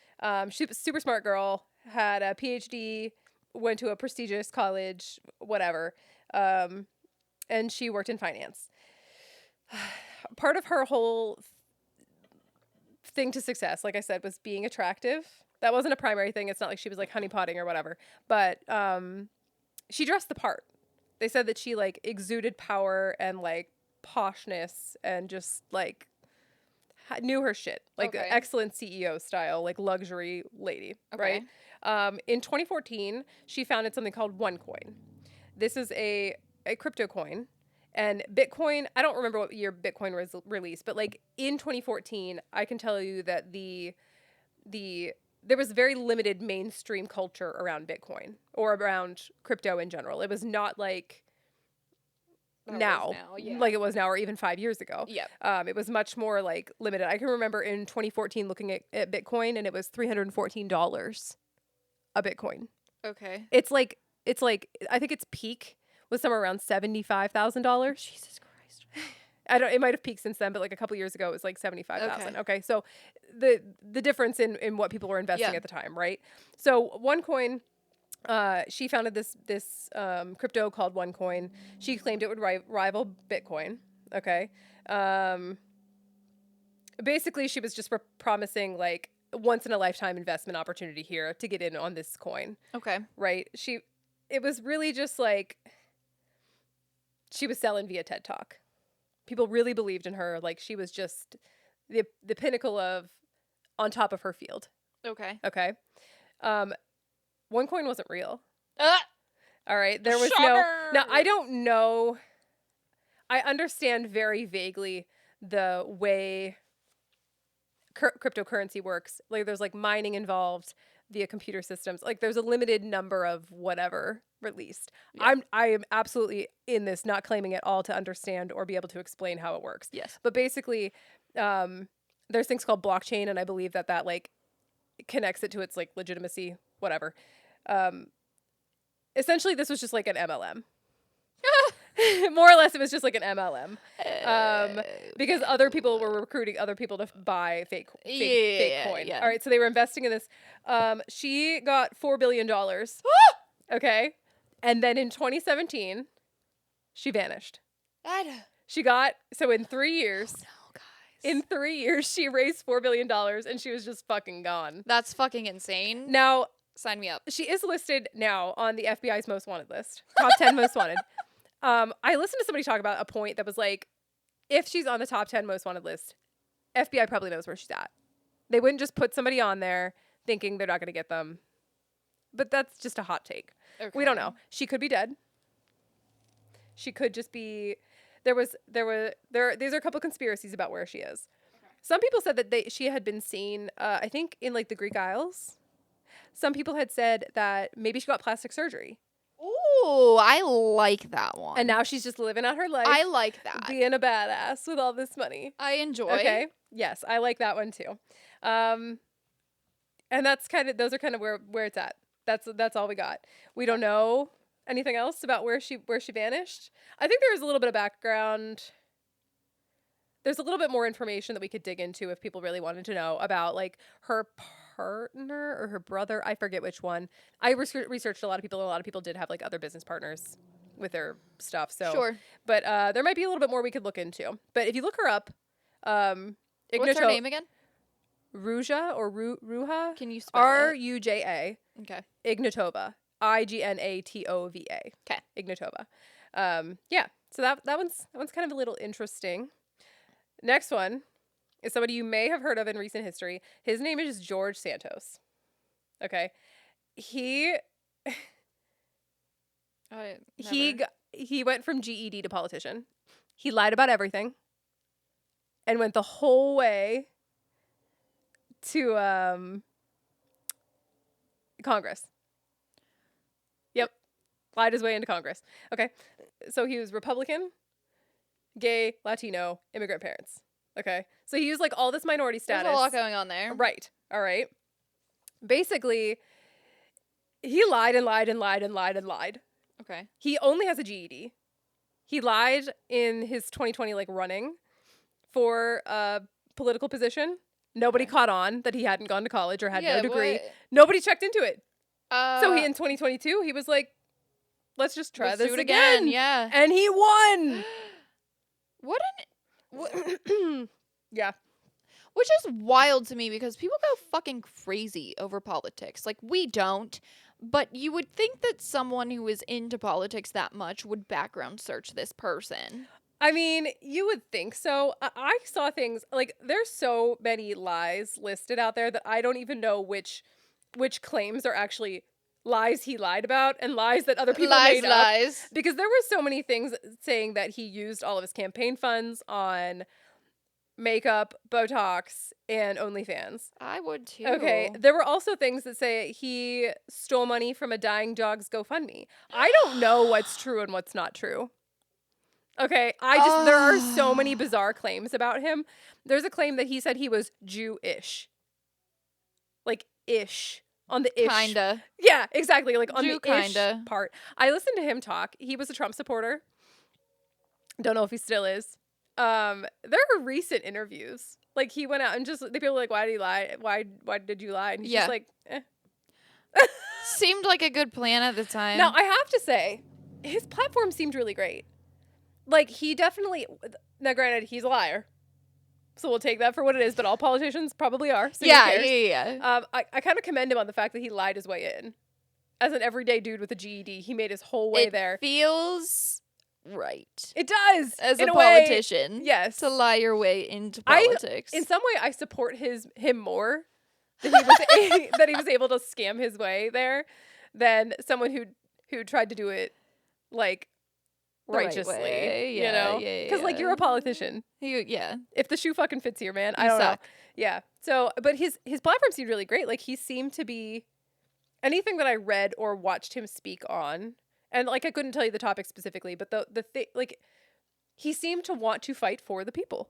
She was a super smart girl. Had a PhD. Went to a prestigious college. Whatever. And she worked in finance. Part of her whole thing to success, like I said, was being attractive. That wasn't a primary thing. It's not like she was, like, honeypotting or whatever. But she dressed the part. They said that she, like, exuded power and, like, poshness and just, like, knew her shit. Like, excellent CEO style, like, luxury lady, right? In 2014, she founded something called OneCoin. This is a crypto coin. And Bitcoin, I don't remember what year Bitcoin was released, but, like, in 2014, I can tell you that there was very limited mainstream culture around Bitcoin or around crypto in general. It was not like now, like it was now, or even 5 years ago. Yeah. It was much more, like, limited. I can remember in 2014 looking at Bitcoin, and it was $314 a Bitcoin. Okay. It's like I think its peak was somewhere around $75,000. Jesus Christ. It might have peaked since then, but, like, a couple years ago it was like 75,000. Okay. So the difference in what people were investing at the time, right? So OneCoin, she founded this crypto called OneCoin. She claimed it would rival Bitcoin. Okay. Basically she was just promising, like, once in a lifetime investment opportunity here to get in on this coin. Okay. Right? It was really just like she was selling via TED Talk. People really believed in her. Like, she was just the pinnacle of on top of her field. Okay. Okay. OneCoin wasn't real. All right. There was now I don't know. I understand very vaguely the way cryptocurrency works. Like there's like mining involved via computer systems. Like there's a limited number of whatever released. Yeah. I am absolutely in this, not claiming at all to understand or be able to explain how it works. Yes. But basically, there's things called blockchain, and I believe that like connects it to its like legitimacy, whatever. Essentially, this was just like an MLM. More or less, it was just like an MLM, because other people were recruiting other people to buy fake coin. Yeah. All right, so they were investing in this. She got $4 billion. Okay, and then in 2017, she vanished. She got in 3 years. Oh, no, guys. In 3 years, she raised $4 billion, and she was just fucking gone. That's fucking insane. Now, Sign me up. she is listed now on the FBI's most wanted list, top 10 most wanted. I listened to somebody talk about a point that was like, if she's on the top 10 most wanted list, FBI probably knows where she's at. They wouldn't just put somebody on there thinking they're not going to get them. But that's just a hot take. Okay. We don't know. She could be dead. She could just be. These are a couple conspiracies about where she is. Okay. Some people said that she had been seen, I think, in like the Greek Isles. Some people had said that maybe she got plastic surgery. Ooh, I like that one. And now she's just living out her life. I like that. Being a badass with all this money. I enjoy. Okay. Yes, I like that one too. And those are kind of where it's at. That's all we got. We don't know anything else about where she vanished. I think there was a little bit of background. There's a little bit more information that we could dig into if people really wanted to know about like her partner or her brother. I forget which one. I researched a lot of people, and a lot of people did have like other business partners with their stuff. So Sure. But there might be a little bit more we could look into. But if you look her up, What's her name again? Ruja or Ruha? Can you spell it? Ruja. Okay. Ignatova. Ignatova. Okay. Ignatova. Yeah. So that one's kind of a little interesting. Next one is somebody you may have heard of in recent history. His name is George Santos. Okay. He went from GED to politician. He lied about everything and went the whole way to Congress. Yep. Lied his way into Congress. Okay. So he was Republican, gay, Latino, immigrant parents. Okay. So he used like all this minority status. There's a lot going on there. Right. All right. Basically, he lied and lied and lied and lied and lied. Okay. He only has a GED. He lied in his 2020 like running for a political position. Nobody caught on that he hadn't gone to college or had no degree. What? Nobody checked into it. So in 2022, he was like, let's just try this again. Yeah. And he won. Yeah. Which is wild to me because people go fucking crazy over politics. Like, we don't. But you would think that someone who is into politics that much would background search this person. I mean, you would think so. I saw things like there's so many lies listed out there that I don't even know which claims are actually lies he lied about and lies that other people made up. Because there were so many things saying that he used all of his campaign funds on makeup, Botox, and OnlyFans. I would too. Okay. There were also things that say he stole money from a dying dog's GoFundMe. I don't know what's true and what's not true. Okay. There are so many bizarre claims about him. There's a claim that he said he was Jewish. Like, ish. On the ish. Kinda. Yeah, exactly. Like, on the kinda. ish part. I listened to him talk. He was a Trump supporter. Don't know if he still is. There are recent interviews. Like, he went out and just, the people were like, why did he lie? Why did you lie? And he's just like, eh. Seemed like a good plan at the time. Now, I have to say, his platform seemed really great. Like, he definitely, now granted, he's a liar. So we'll take that for what it is, but all politicians probably are. So yeah. I kind of commend him on the fact that he lied his way in. As an everyday dude with a GED, he made his whole way there. It feels right. It does. As a way, politician. yes. To lie your way into politics. In some way, I support him more. That he was able to scam his way there than someone who tried to do it like right righteously, way. you Yeah, know? yeah, Because, like, you're a politician. yeah. If the shoe fucking fits you, man, I You don't know. suck. Yeah. So, but his platform seemed really great. Like, he seemed to be anything that I read or watched him speak on, and like I couldn't tell you the topic specifically, but the thing, like, he seemed to want to fight for the people,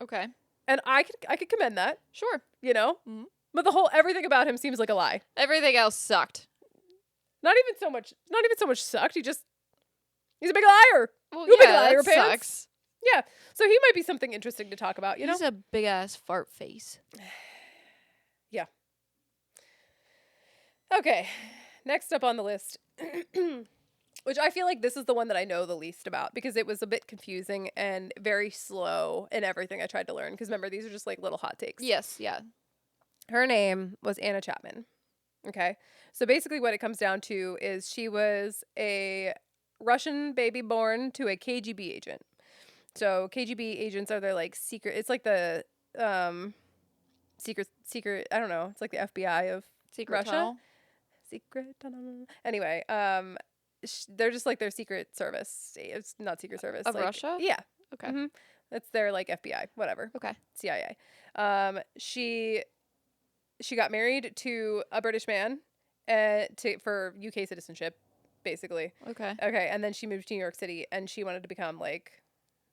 Okay. and I could commend that, Sure. you know. Mhm. But the whole everything about him seems like a lie. Everything else sucked. Not even so much sucked. He's a big liar. Well, You a big yeah, liar, that pants. sucks. Yeah. So he might be something interesting to talk about, you know? He's a big ass fart face. Yeah. Okay. Next up on the list, which I feel like this is the one that I know the least about because it was a bit confusing and very slow in everything I tried to learn. Because remember, these are just like little hot takes. Yes, yeah. Her name was Anna Chapman. Okay. So basically, what it comes down to is she was a Russian baby born to a KGB agent. So KGB agents are their like secret. It's like the secret. I don't know. It's like the FBI of Secret Russia. tunnel. Secret tunnel. Anyway, they're just like their secret service. It's not secret service Of like, Russia? Yeah. Okay. Mm-hmm. That's their like FBI, whatever. Okay. CIA. She got married to a British man, for UK citizenship, basically. Okay. Okay, and then she moved to New York City, and she wanted to become like,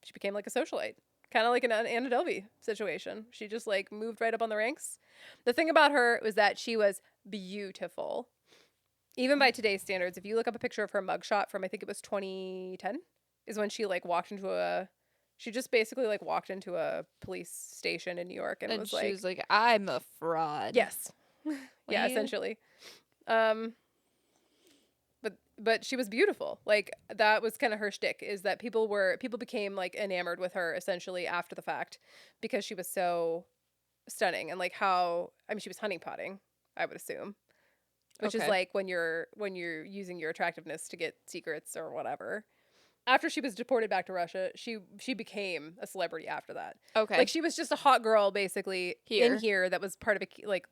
she became like a socialite. Kind of like an Anna Delvey situation. She just like moved right up on the ranks. The thing about her was that she was beautiful. Even by today's standards, if you look up a picture of her mugshot from I think it was 2010, is when she like she just basically like walked into a police station in New York and was she was like, I'm a fraud. yes. Yeah, Like- essentially. But she was beautiful. Like that was kind of her shtick, is that people became like enamored with her essentially after the fact because she was so stunning, and like she was honeypotting, I would assume. Which is Okay. like when you're using your attractiveness to get secrets or whatever. After she was deported back to Russia, she became a celebrity after that. Okay. Like she was just a hot girl basically in here that was part of a like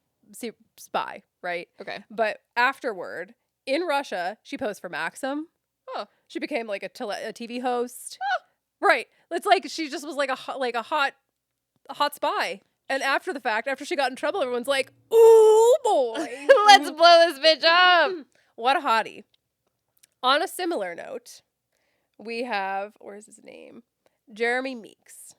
spy, right? Okay. But afterward, in Russia, she posed for Maxim. Oh. She became like a TV host. Oh. Right. It's like she just was like a hot spy. And after the fact, after she got in trouble, everyone's like, "Ooh boy, Let's blow this bitch up." What a hottie." On a similar note, we have, where's his name? Jeremy Meeks.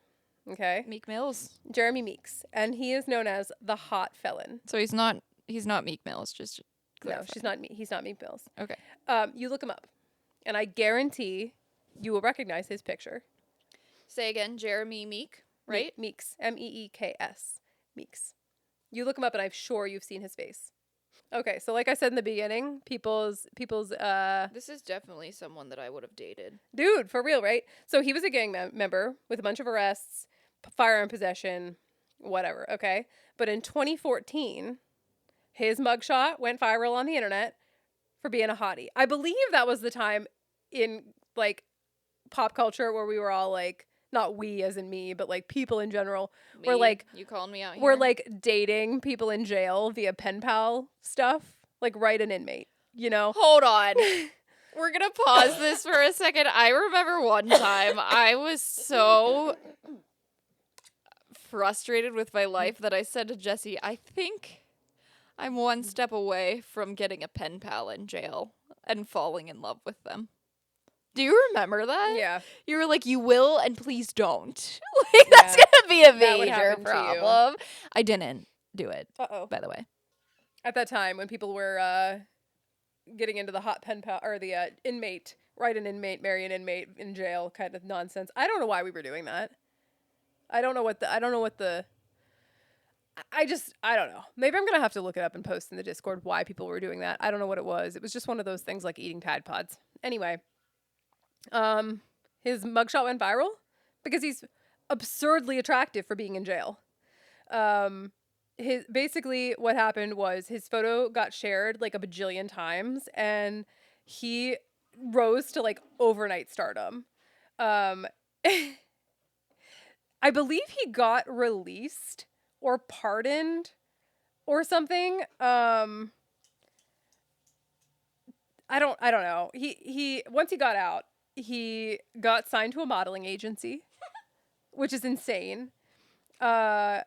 Okay. Meek Mills. Jeremy Meeks. And he is known as the hot felon. So he's not Meek Mills, just No, he's not Meek Mills. Okay. You look him up. And I guarantee you will recognize his picture. Say again, Jeremy Meek, right? Meeks. Meeks. Meeks. You look him up and I'm sure you've seen his face. Okay, so like I said in the beginning, people's This is definitely someone that I would have dated. dude, for real, right? So he was a gang member with a bunch of arrests, firearm possession, whatever, okay? But in 2014, his mugshot went viral on the internet for being a hottie. I believe that was the time in like pop culture where we were all like, not we as in me, but like people in general were like, you calling me out here? we're like dating people in jail via pen pal stuff, like write an inmate, you know? Hold on. We're going to pause this for a second. I remember one time I was so frustrated with my life that I said to Jesse, I think I'm one step away from getting a pen pal in jail and falling in love with them. Do you remember that? Yeah. You were like, you will, and please don't. Like, that's going to be a That would major happen to you. problem. I didn't do it, Uh-oh. by the way. At that time when people were getting into the hot pen pal or the inmate, write an inmate, marry an inmate in jail kind of nonsense. I don't know why we were doing that. I don't know. Maybe I'm going to have to look it up and post in the Discord why people were doing that. I don't know what it was. It was just one of those things like eating Tide Pods. Anyway, his mugshot went viral because he's absurdly attractive for being in jail. Basically what happened was his photo got shared like a bajillion times and he rose to like overnight stardom. I believe he got released or pardoned or something. I don't know. He once he got out, he got signed to a modeling agency, which is insane. I'm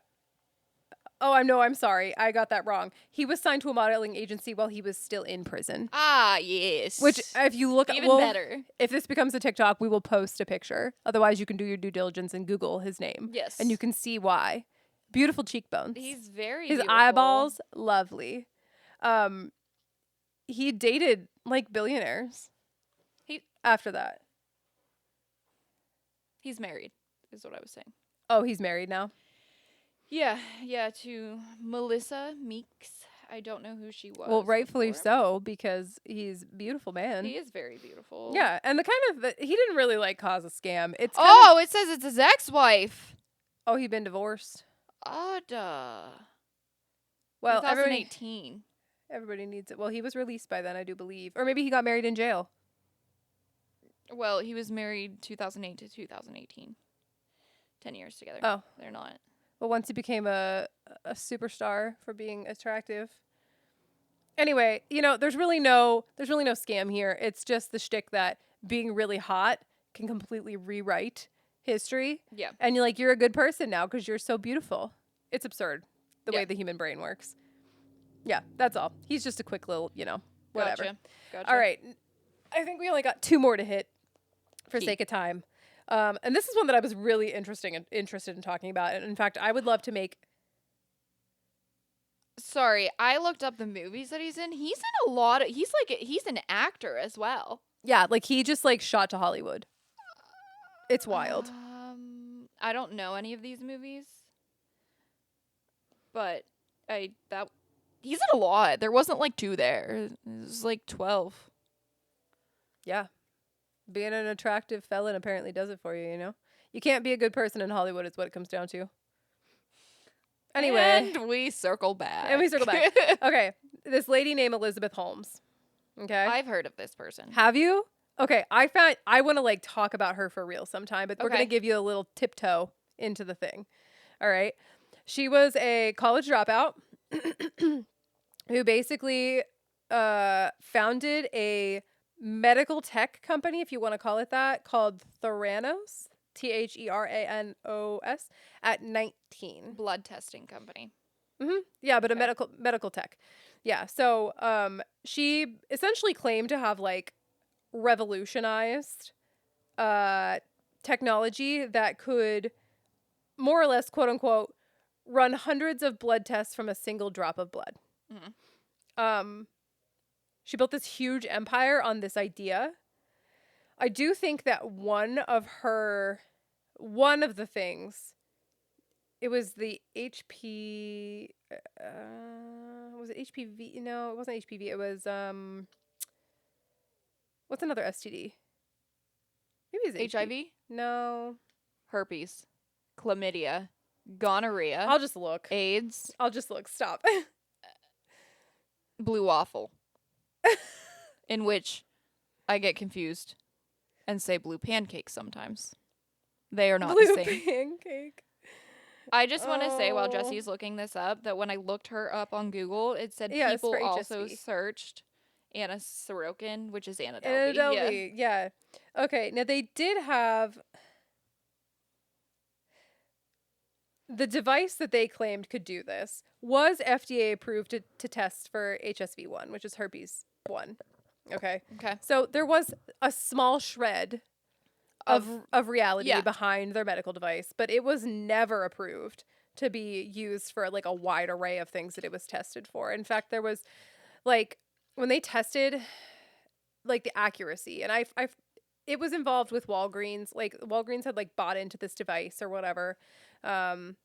sorry. I got that wrong. He was signed to a modeling agency while he was still in prison. Ah, yes. Which, if you look at, even better. If this becomes a TikTok, we will post a picture. Otherwise, you can do your due diligence and Google his name. Yes. And you can see why. Beautiful cheekbones. He's very His beautiful. eyeballs, lovely. He dated like billionaires. After that. He's married, is what I was saying. Oh, he's married now? Yeah, to Melissa Meeks. I don't know who she was. Well, rightfully before. so, because he's a beautiful man. He is very beautiful. Yeah, and he didn't really like cause a scam. It's it says it's his ex-wife. Oh, he'd been divorced. Duh. Well, 2018. Everybody needs it. Well, he was released by then, I do believe. Or maybe he got married in jail. Well, he was married 2008 to 2018. 10 years together. Oh. They're not. Well, once he became a superstar for being attractive. Anyway, there's really no scam here. It's just the shtick that being really hot can completely rewrite history. Yeah. And you're a good person now because you're so beautiful. It's absurd the way the human brain works. Yeah, that's all. He's just a quick little, whatever. Gotcha. All right. I think we only got 2 more to hit for sake of time. And this is one that I was really interested in talking about. And in fact, I would love to make. Sorry, I looked up the movies that he's in. He's in a lot of. He's an actor as well. Yeah, like he just shot to Hollywood. It's wild. I don't know any of these movies, but he's in a lot. There wasn't 2 there. It was 12. Yeah. Being an attractive felon apparently does it for you, You can't be a good person in Hollywood is what it comes down to. Anyway. And we circle back. Okay. This lady named Elizabeth Holmes. Okay. I've heard of this person. Have you? Okay. I want to talk about her for real sometime, but we're going to give you a little tiptoe into the thing. All right. She was a college dropout who basically founded a medical tech company, if you want to call it that, called Theranos, Theranos, at 19. Blood testing company. Mm-hmm. Yeah, but a medical tech. Yeah, so she essentially claimed to have revolutionized technology that could more or less, quote unquote, run hundreds of blood tests from a single drop of blood. Mm-hmm. She built this huge empire on this idea. I do think that one of the things, it was the HP, was it HPV? No, it wasn't HPV. It was, what's another STD? Maybe it's HIV? No. Herpes. Chlamydia. Gonorrhea. I'll just look. AIDS. I'll just look. Stop. Blue waffle. In which I get confused and say blue pancake sometimes. They are not the same. Blue pancake. I just want to say while Jesse's looking this up that when I looked her up on Google, it said people also searched Anna Sorokin, which is Anna Delvey. Anna Delvey, yeah. Okay, now they did have the device that they claimed could do this was FDA approved to test for HSV1, which is herpes 1. Okay. So there was a small shred of reality behind their medical device, but it was never approved to be used for a wide array of things that it was tested for. In fact, there was when they tested the accuracy, and it was involved with Walgreens. Walgreens had bought into this device or whatever. And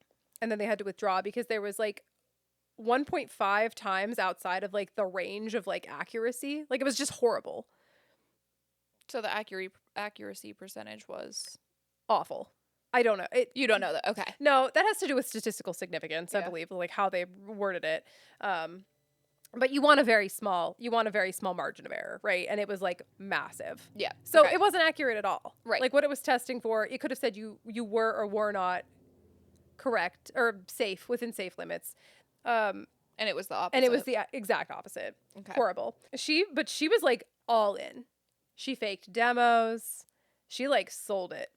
then they had to withdraw because there was 1.5 times outside of the range of accuracy. It was just horrible. So the accuracy percentage was awful. I don't know. You don't know that. Okay. No, that has to do with statistical significance, I believe, how they worded it. But you want a very small margin of error, right? And it was massive. Yeah. So it wasn't accurate at all. Right. What it was testing for, it could have said you were or were not correct or safe within safe limits. And it was the opposite. And it was the exact opposite. Okay. Horrible. But she was all in. She faked demos. She like sold it.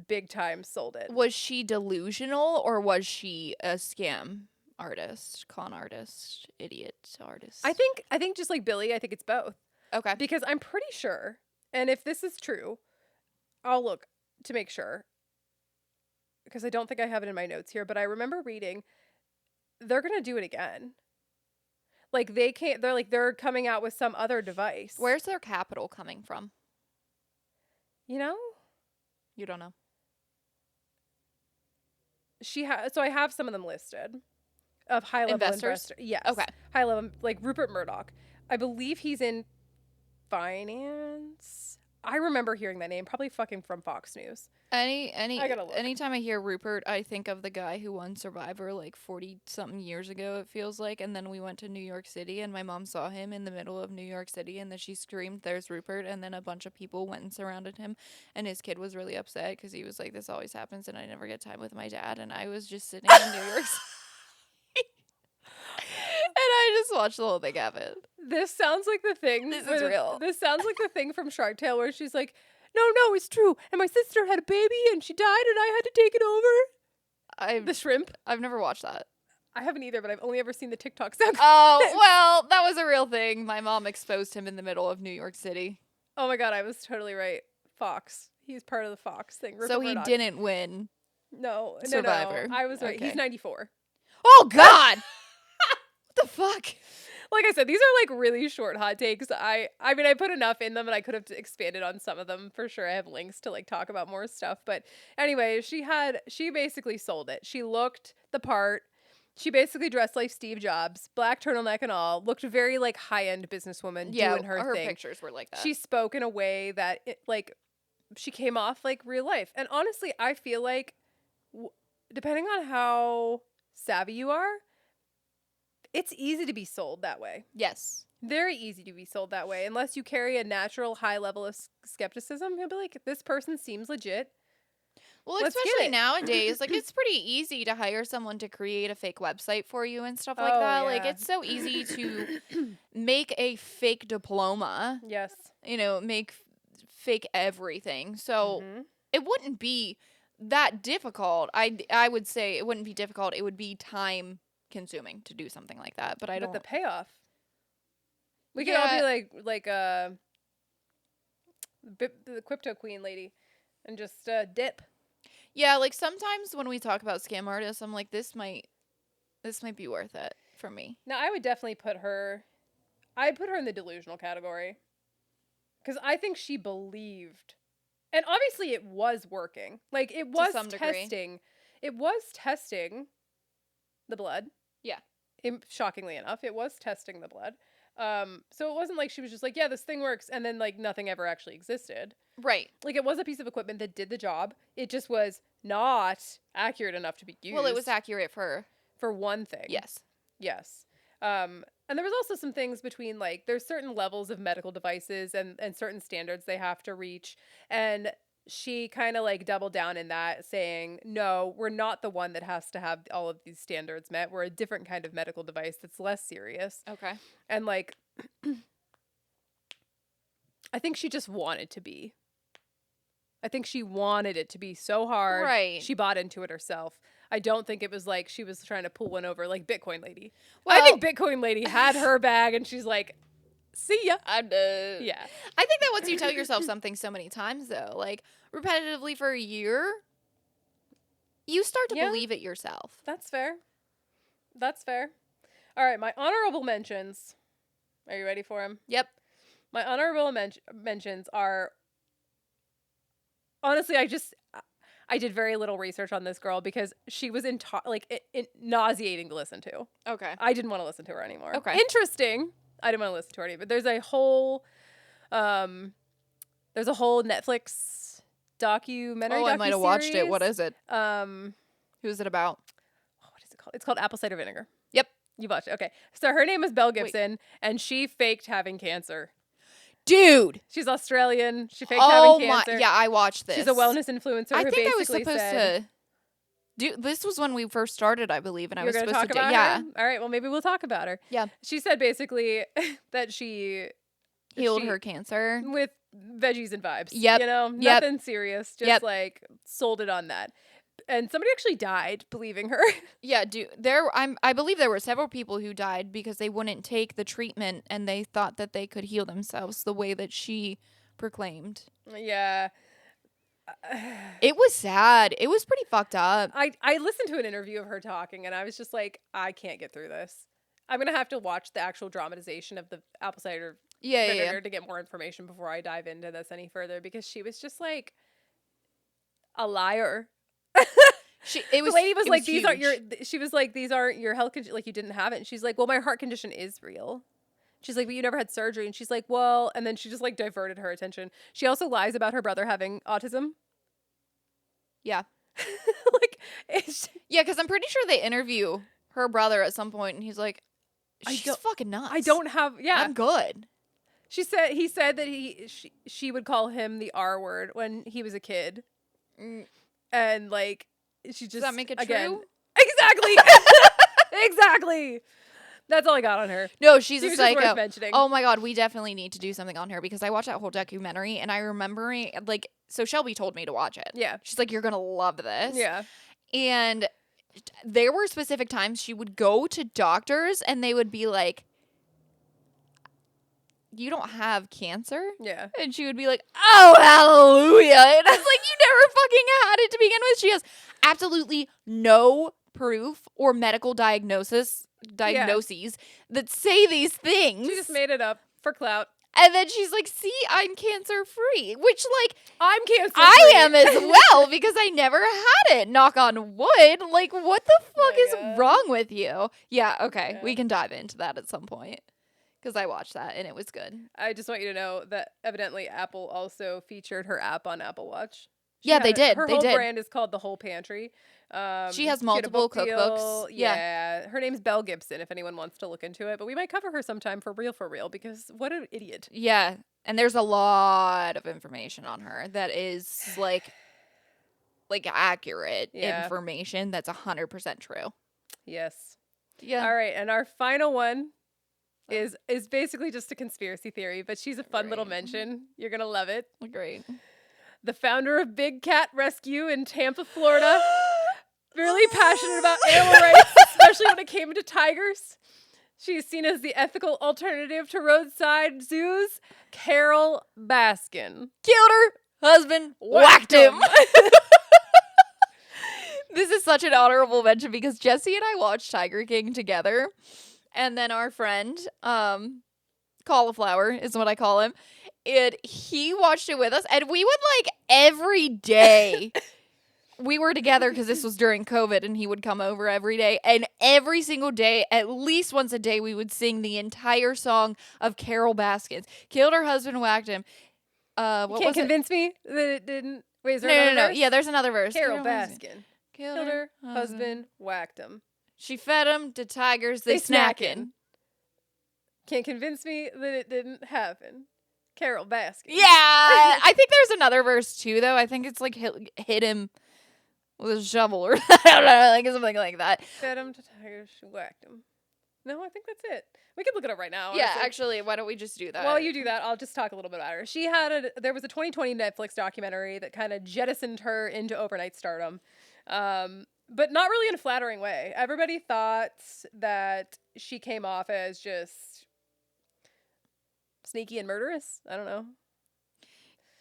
Big time sold it. Was she delusional or was she a scam artist, con artist, idiot artist? I think just like Billy, I think it's both. Okay. Because I'm pretty sure, and if this is true, I'll look to make sure. Because I don't think I have it in my notes here, but I remember reading they're going to do it again. Like they're coming out with some other device. Where's their capital coming from? You know? You don't know. So I have some of them listed of high level investors. Yes. Okay. High level, like Rupert Murdoch. I believe he's in finance. I remember hearing that name, probably fucking from Fox News. Anytime I hear Rupert, I think of the guy who won Survivor like 40 something years ago, it feels like, and then we went to New York City and my mom saw him in the middle of New York City and then she screamed, "There's Rupert," and then a bunch of people went and surrounded him and his kid was really upset because he was like, "This always happens and I never get time with my dad," and I was just sitting in New York City and I just watched the whole thing happen. This sounds like the thing. This is real. This sounds like the thing from Shark Tale where she's like, no, it's true. And my sister had a baby and she died and I had to take it over. The shrimp. I've never watched that. I haven't either, but I've only ever seen the TikTok sound. Oh, well, that was a real thing. My mom exposed him in the middle of New York City. Oh my God, I was totally right. Fox. He's part of the Fox thing. Rupert So he Murdoch. didn't win. No. Survivor. I was right. Okay. He's 94. Oh, God. What the fuck? Like I said, these are like really short hot takes. I mean, I put enough in them and I could have expanded on some of them for sure. I have links to like talk about more stuff. But anyway, she basically sold it. She looked the part. She basically dressed like Steve Jobs, black turtleneck and all, looked very like high-end businesswoman doing her thing. Pictures were like that. She spoke in a way that she came off like real life. And honestly, I feel like depending on how savvy you are, it's easy to be sold that way. Yes. Very easy to be sold that way. Unless you carry a natural high level of skepticism, you'll be like, this person seems legit. Well, especially nowadays, like it's pretty easy to hire someone to create a fake website for you and stuff like that. Yeah. Like it's so easy to make a fake diploma. Yes. You know, make fake everything. So it wouldn't be that difficult. I would say it wouldn't be difficult. It would be time consuming to do something like that, but I don't. But the payoff. We could all be like the crypto queen lady, and just dip. Yeah, like sometimes when we talk about scam artists, I'm like, this might be worth it for me. Now, I would definitely put her. I'd put her in the delusional category, because I think she believed, and obviously it was working. Like it was testing. It was testing the blood. Yeah. Shockingly enough, it was testing the blood. So it wasn't like she was just like, yeah, this thing works, and then like nothing ever actually existed. Right. Like it was a piece of equipment that did the job. It just was not accurate enough to be used. Well, it was accurate for one thing. Yes. Yes. And there was also some things between like there's certain levels of medical devices and certain standards they have to reach, and she kind of like doubled down in that, saying, no, we're not the one that has to have all of these standards met. We're a different kind of medical device that's less serious. Okay. And like, I think she just wanted to be. I think she wanted it to be so hard. Right. She bought into it herself. I don't think it was like she was trying to pull one over like Bitcoin Lady. Well, I think Bitcoin Lady had her bag and she's like, see ya. I'm done. Yeah. I think that once you tell yourself something so many times, though, like repetitively for a year, you start to believe it yourself. That's fair. That's fair. All right, my honorable mentions. Are you ready for them? Yep. My honorable mentions are, honestly, I did very little research on this girl because she was nauseating to listen to. Okay. I didn't want to listen to her anymore. Okay. Interesting. I didn't want to listen to her anymore. But there's a whole Netflix documentary. Oh, I might have watched it. What is it? Who's it about? What is it called? It's called Apple Cider Vinegar. Yep. You watched it. Okay. So her name is Belle Gibson, and she faked having cancer. Dude. She's Australian. She faked having cancer. Yeah, I watched this. She's a wellness influencer I who think basically I was supposed said, this was when we first started, I believe, and I was You're supposed gonna talk to about her? All right, well, maybe we'll talk about her. Yeah. She said basically that she healed her cancer with veggies and vibes. Yep. You know, Yep. nothing serious. Just Yep. like sold it on that. And somebody actually died believing her. Yeah, I believe there were several people who died because they wouldn't take the treatment and they thought that they could heal themselves the way that she proclaimed. Yeah. It was sad. It was pretty fucked up. I listened to an interview of her talking and I was just like, I can't get through this. I'm going to have to watch the actual dramatization of the apple cider vinegar to get more information before I dive into this any further, because she was just like a liar. The lady was like, these aren't your, she was like, these aren't your health condition, like you didn't have it. And she's like, well, my heart condition is real. She's like, but you never had surgery. And she's like, well, and then she just like diverted her attention. She also lies about her brother having autism. Yeah. Like, yeah, because I'm pretty sure they interview her brother at some point and he's like, she's fucking nuts. I don't have, I'm good. He said that she would call him the R word when he was a kid. And like, she just, does that make it again, true? Exactly. Exactly. That's all I got on her. No, she's a just worth psycho. mentioning. Oh my God, we definitely need to do something on her because I watched that whole documentary and I remember like, so Shelby told me to watch it. Yeah. She's like, you're going to love this. Yeah. And there were specific times she would go to doctors and they would be like, you don't have cancer? Yeah. And she would be like, oh, hallelujah. And I was like, you never fucking had it to begin with. She has absolutely no proof or medical diagnoses that say these things. She just made it up for clout. And then she's like, see, I'm cancer free, which like I'm cancer free. I am as well because I never had it. Knock on wood. Like, what the fuck is wrong with you? Yeah, okay. Yeah. We can dive into that at some point because I watched that and it was good. I just want you to know that evidently Apple also featured her app on Apple Watch. They did. Her whole brand is called The Whole Pantry. She has multiple cookbooks. Yeah. Her name's Belle Gibson, if anyone wants to look into it. But we might cover her sometime for real, because what an idiot. Yeah. And there's a lot of information on her that is like accurate information that's 100% true. Yes. Yeah. All right. And our final one is basically just a conspiracy theory, but she's a fun little mention. You're going to love it. Great. The founder of Big Cat Rescue in Tampa, Florida. Really passionate about animal rights, especially when it came to tigers. She's seen as the ethical alternative to roadside zoos. Carol Baskin. Killed her husband, whacked him. This is such an honorable mention because Jesse and I watched Tiger King together. And then our friend, Cauliflower is what I call him. And he watched it with us, and we would every day. We were together because this was during COVID, and he would come over every day. And every single day, at least once a day, we would sing the entire song of Carol Baskins. Killed her husband, whacked him. What can't convince me that it didn't. Wait, is there another verse? Yeah, there's another verse. Carol Baskin. Killed her husband, whacked him. She fed him to tigers, they snacking. Can't convince me that it didn't happen. Carol Baskin. Yeah, I think there's another verse too, though. I think it's like hit him with a shovel or I don't know, something like that. Fed him to tigers, she whacked him. No, I think that's it. We can look it up right now. Yeah, honestly. Actually, why don't we just do that? While you do that, I'll just talk a little bit about her. There was a 2020 Netflix documentary that kind of jettisoned her into overnight stardom, but not really in a flattering way. Everybody thought that she came off as just sneaky and murderous. I don't know.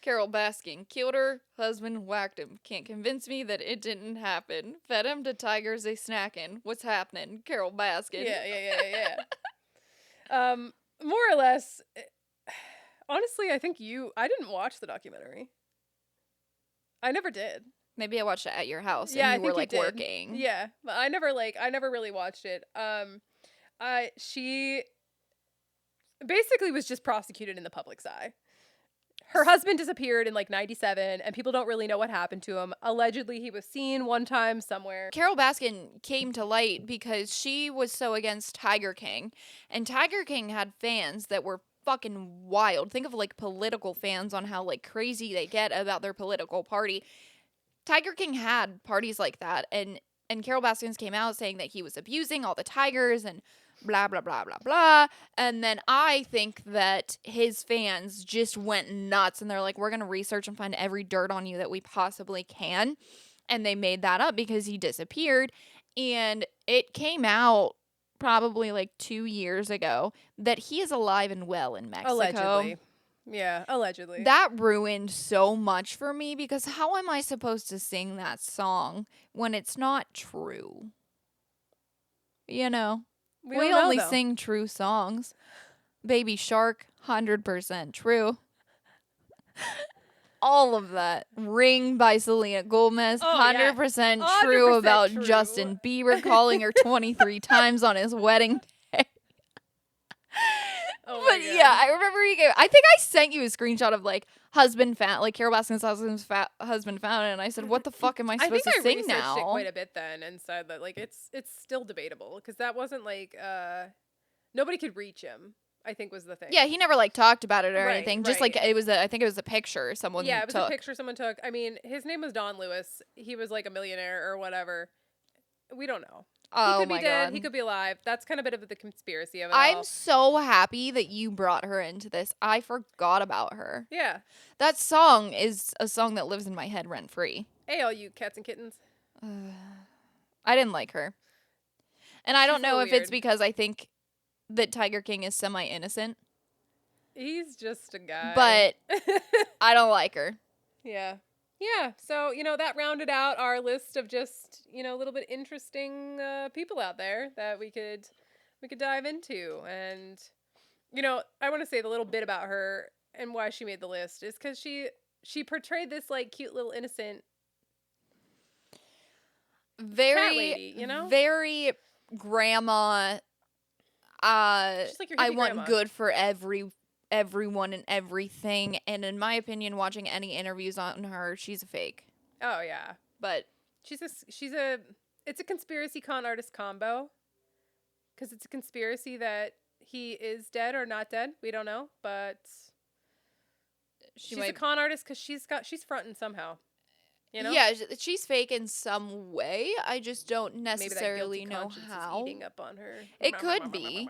Carol Baskin. Killed her husband, whacked him. Can't convince me that it didn't happen. Fed him to tigers, they snacking. What's happening? Carol Baskin. Yeah. More or less, honestly, I think I didn't watch the documentary. I never did. Maybe I watched it at your house and you were working. Yeah, but I never really watched it. She basically was just prosecuted in the public's eye. Her husband disappeared in 97 and people don't really know what happened to him. Allegedly, he was seen one time somewhere. Carol Baskin came to light because she was so against Tiger King. And Tiger King had fans that were fucking wild. Think of political fans on how crazy they get about their political party. Tiger King had parties like that, and And Carol Baskins came out saying that he was abusing all the tigers and blah, blah, blah, blah, blah. And then I think that his fans just went nuts and they're like, we're going to research and find every dirt on you that we possibly can. And they made that up because he disappeared. And it came out probably like 2 years ago that he is alive and well in Mexico. Allegedly. Yeah, allegedly. That ruined so much for me because how am I supposed to sing that song when it's not true? You know, we only sing true songs. Baby Shark, 100% true. All of that. Ring by Selena Gomez, 100% true about true. Justin Bieber calling her 23 times on his wedding day. But yeah, I remember I think I sent you a screenshot of like husband found, like Carol Baskin's husband found it, and I said, "What the fuck am I supposed to sing now?" I researched it quite a bit then and said that like it's still debatable because that wasn't like nobody could reach him. I think was the thing. Yeah, he never like talked about it or Right, anything. Just like I think it was a picture someone Yeah, it was took. a picture someone took. I mean, his name was Don Lewis. He was like a millionaire or whatever. We don't know. Oh he could my be dead. God. He could be alive. That's kind of a bit of the conspiracy of it I'm all. so happy that you brought her into this. I forgot about her. Yeah. That song is a song that lives in my head rent free. Hey, all you cats and kittens. I didn't like her. And I don't know if weird. it's because I think that Tiger King is semi-innocent. He's just a guy. But I don't like her. Yeah. Yeah. So, that rounded out our list of just, a little bit interesting people out there that we could dive into. And, I want to say the little bit about her and why she made the list is because she portrayed this like cute little innocent cat lady, very grandma. She's like your I hippie want grandma. good for everyone and everything. And in my opinion, watching any interviews on her, she's a fake. Oh yeah, but it's a conspiracy con artist combo. Because it's a conspiracy that he is dead or not dead. We don't know, but she's a con artist because she's fronting somehow. Yeah, she's fake in some way. I just don't necessarily Maybe that know guilty how. is eating up on her. It could be.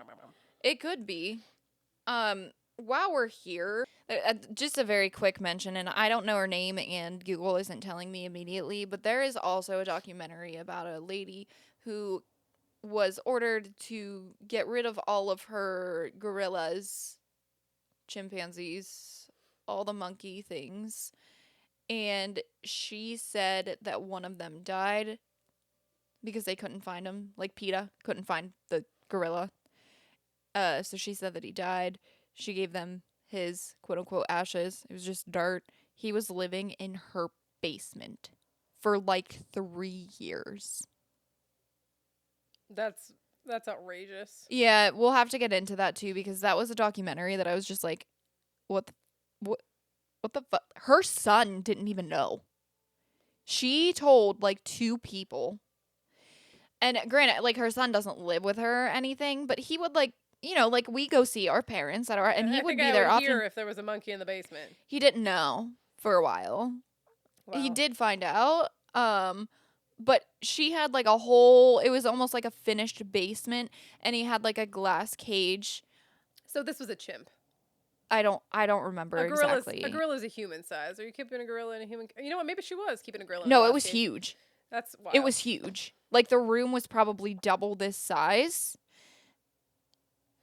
It could be. While we're here, just a very quick mention, and I don't know her name, and Google isn't telling me immediately, but there is also a documentary about a lady who was ordered to get rid of all of her gorillas, chimpanzees, all the monkey things. And she said that one of them died because they couldn't find him. Like PETA couldn't find the gorilla. So she said that he died. She gave them his quote-unquote ashes. It was just dirt. He was living in her basement for like 3 years. That's outrageous. Yeah, we'll have to get into that too because that was a documentary that I was just like, what the fuck? Her son didn't even know. She told like 2 people. And granted, like her son doesn't live with her or anything, but he would like, like we go see our parents and he would be there often. Hear if there was a monkey in the basement. He didn't know for a while. Wow. He did find out. But she had like it was almost like a finished basement, and he had like a glass cage. So this was a chimp. I don't remember exactly. A gorilla's a human size. Are you keeping a gorilla in a human? You know what? Maybe she was keeping a gorilla. No, it was huge. That's wild. It was huge. Like the room was probably double this size,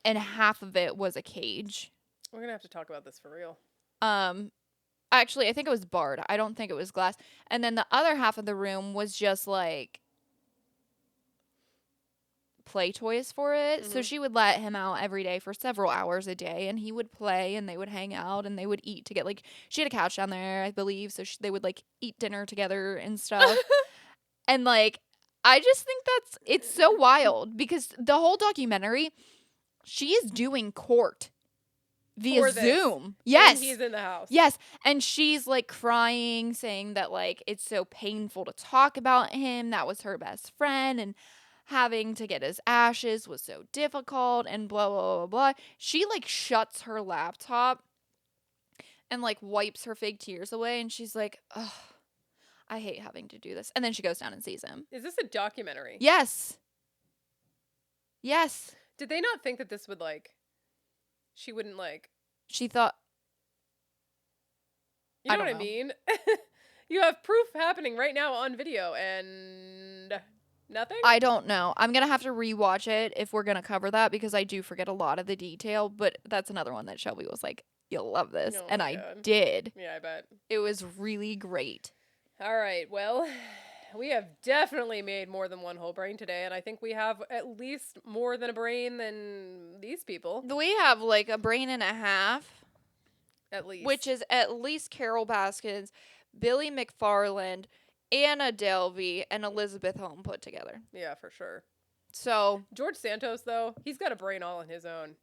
and half of it was a cage. We're gonna have to talk about this for real. Actually, I think it was barred. I don't think it was glass. And then the other half of the room was just like play toys for it. Mm-hmm. So she would let him out every day for several hours a day, and he would play, and they would hang out, and they would eat together. Like she had a couch down there, I believe, so they would like eat dinner together and stuff. And like I just think it's so wild because the whole documentary, she is doing court via Zoom. Yes. And he's in the house. Yes. And she's like crying, saying that like it's so painful to talk about him. That was her best friend, and having to get his ashes was so difficult, and blah, blah, blah, blah. She like shuts her laptop and like wipes her fake tears away, and she's like, ugh, I hate having to do this. And then she goes down and sees him. Is this a documentary? Yes. Yes. Did they not think that this would, like, she wouldn't, like... She thought... You know I don't what know. I mean? You have proof happening right now on video, and nothing? I don't know. I'm going to have to rewatch it if we're going to cover that, because I do forget a lot of the detail, but that's another one that Shelby was like, you'll love this. Oh and my I God. did. Yeah, I bet. It was really great. All right, well, we have definitely made more than one whole brain today, and I think we have at least more than a brain than these people. We have like a brain and a half. At least. Which is at least Carol Baskins, Billy McFarland, Anna Delvey, and Elizabeth Holm put together. Yeah, for sure. So... George Santos, though, he's got a brain all on his own.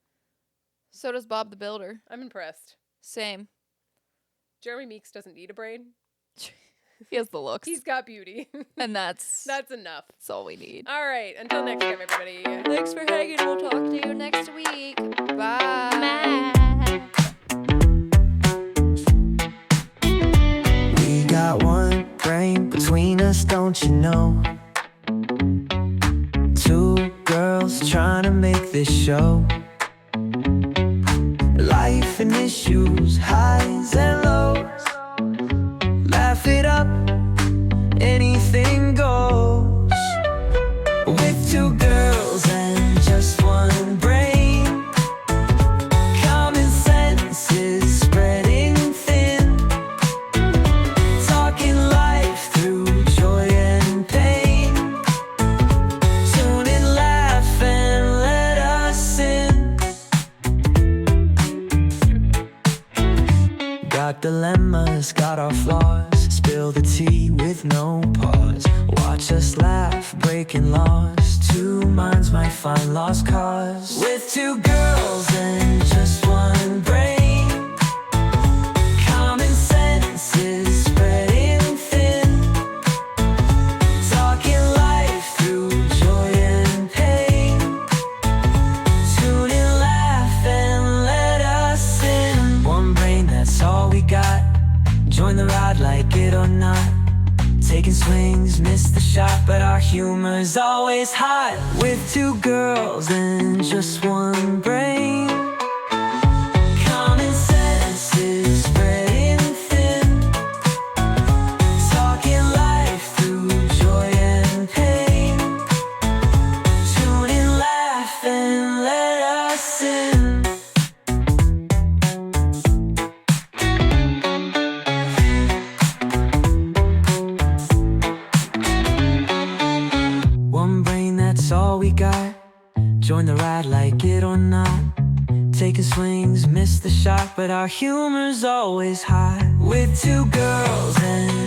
So does Bob the Builder. I'm impressed. Same. Jeremy Meeks doesn't need a brain. He has the looks. He's got beauty. And that's enough. That's all we need. All right. Until next time, everybody. Thanks for hanging. We'll talk to you next week. Bye. Bye. We got one brain between us, don't you know? Two girls trying to make this show. Life and issues, highs and lows. Laugh it up, anything goes. With two girls and just one brain. Common sense is spreading thin. Talking life through joy and pain. Tune in, laugh and let us in. Got dilemmas, got our flaws. Spill the tea with no pause. Watch us laugh, breaking laws. Two minds might find lost cause. With two girls and just one brain. Common sense is spreading thin. Talking life through joy and pain. Tune in, laugh and let us in. One brain, that's all we got. Join the ride, like it or not. Taking swings, miss the shot, but our humor's always hot. With two girls and just one brain. Common sense is spreading thin. Talking life through joy and pain. Tune in, laugh and let us in. One brain, that's all we got. Join the ride, like it or not. Taking swings, miss the shot, but our humor's always high. With two girls and